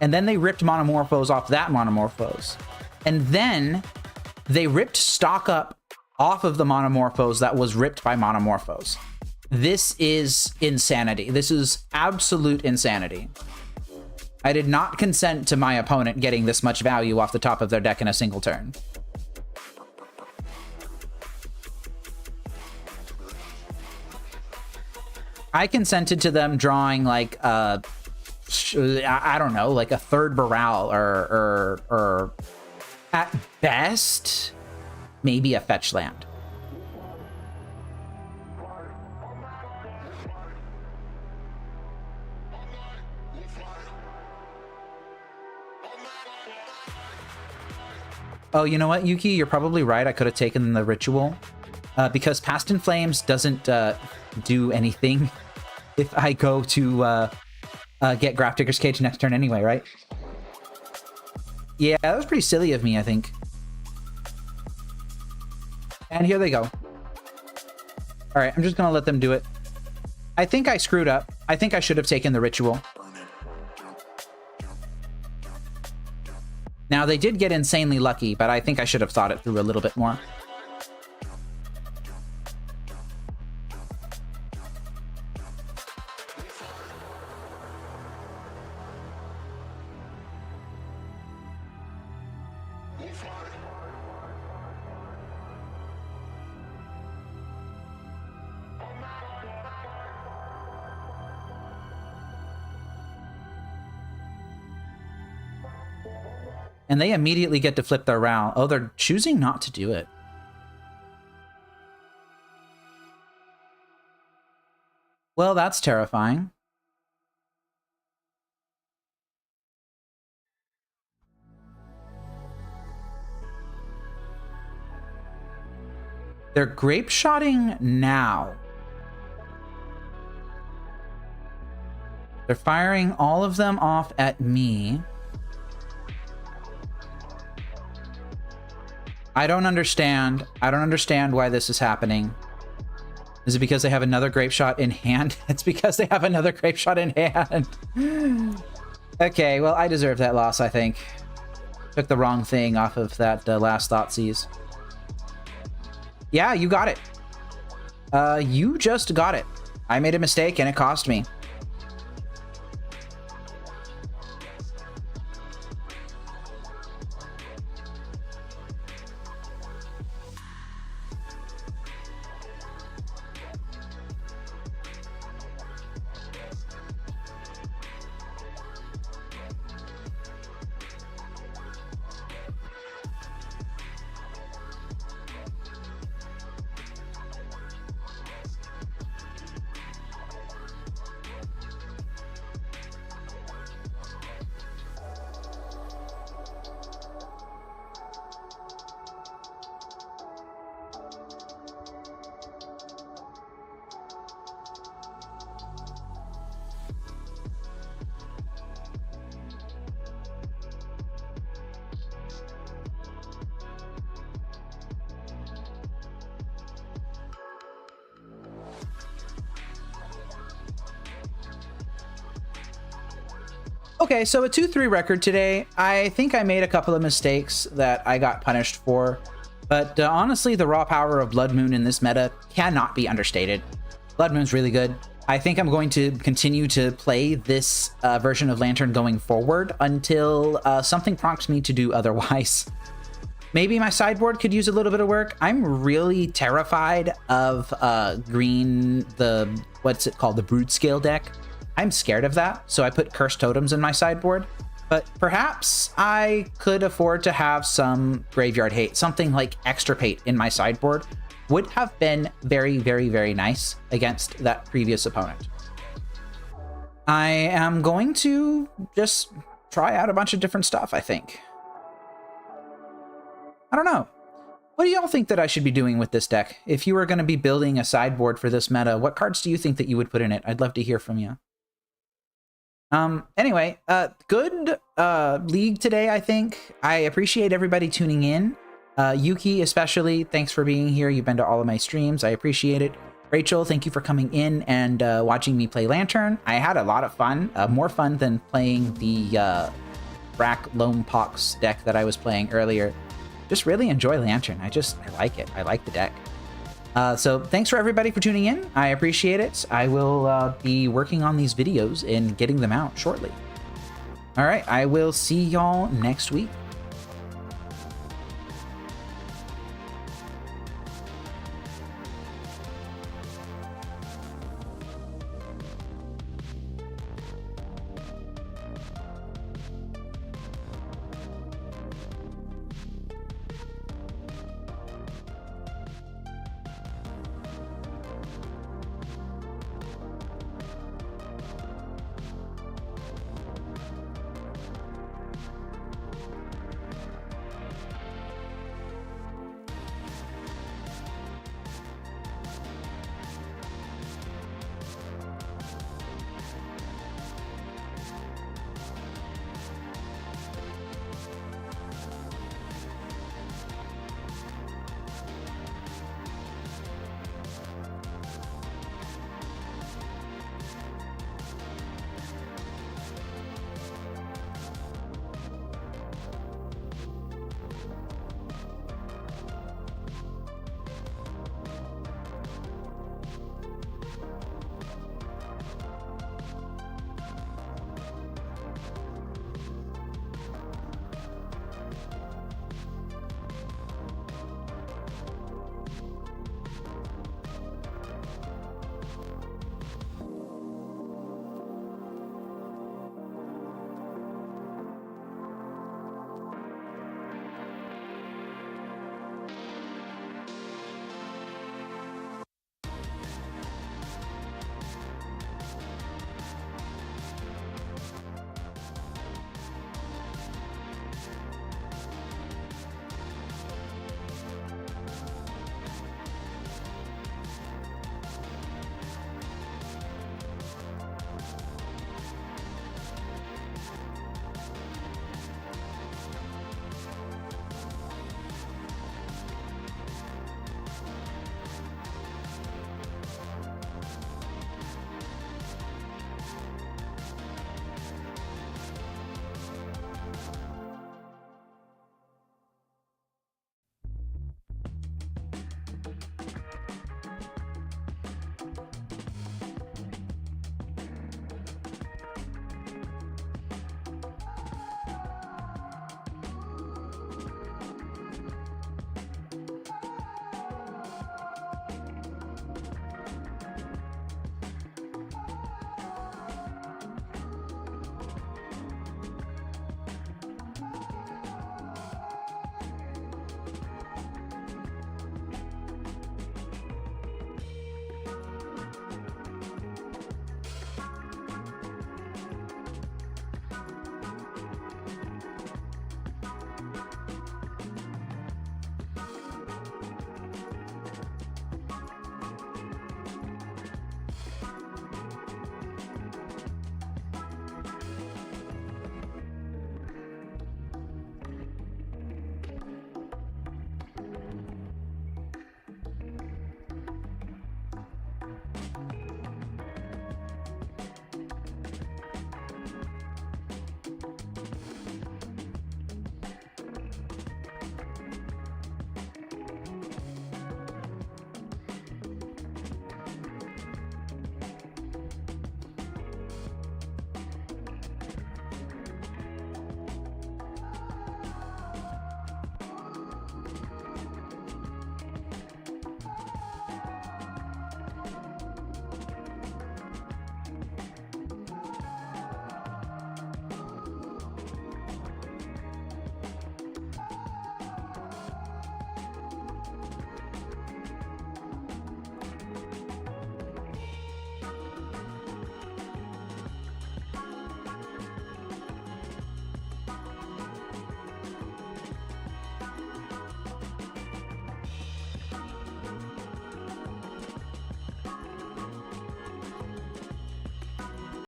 and then they ripped Monomorphose off that Monomorphose. And then they ripped stock up off of the Monomorphose that was ripped by Monomorphose. This is insanity. This is absolute insanity. I did not consent to my opponent getting this much value off the top of their deck in a single turn. I consented to them drawing like I don't know, like a third Baral or at best maybe a fetch land. Oh, you know what, Yuki? You're probably right. I could have taken the Ritual. Because Past in Flames doesn't do anything if I go to get Grafdigger's Cage next turn anyway, right? Yeah, that was pretty silly of me, I think. And here they go. All right, I'm just going to let them do it. I think I screwed up. I think I should have taken the Ritual. Now, they did get insanely lucky, but I think I should have thought it through a little bit more. And they immediately get to flip their round. Oh, they're choosing not to do it. Well, that's terrifying. They're grape-shotting now. They're firing all of them off at me. I don't understand. I don't understand why this is happening. Is it because they have another grape shot in hand? It's because they have another grape shot in hand. Okay, well, I deserve that loss, I think. Took the wrong thing off of that last Thoughtseize. Yeah, you got it. You just got it. I made a mistake and it cost me. Okay, so a 2-3 record today. I think I made a couple of mistakes that I got punished for, but honestly, the raw power of Blood Moon in this meta cannot be understated. Blood Moon's really good. I think I'm going to continue to play this version of Lantern going forward until something prompts me to do otherwise. Maybe my sideboard could use a little bit of work. I'm really terrified of green, what's it called? The Brood Scale deck. I'm scared of that, so I put Cursed Totems in my sideboard. But perhaps I could afford to have some Graveyard Hate. Something like Extirpate in my sideboard would have been very, very, very nice against that previous opponent. I am going to just try out a bunch of different stuff, I think. I don't know. What do y'all think that I should be doing with this deck? If you were going to be building a sideboard for this meta, what cards do you think that you would put in it? I'd love to hear from you. Anyway, good league today, I think. I appreciate everybody tuning in. Yuki, especially, thanks for being here. You've been to all of my streams. I appreciate it. Rachel, thank you for coming in and watching me play Lantern. I had a lot of fun, more fun than playing the Rack Lone Pox deck that I was playing earlier. Just really enjoy Lantern. I like it. I like the deck. So thanks for everybody for tuning in. I appreciate it. I will be working on these videos and getting them out shortly. All right, I will see y'all next week.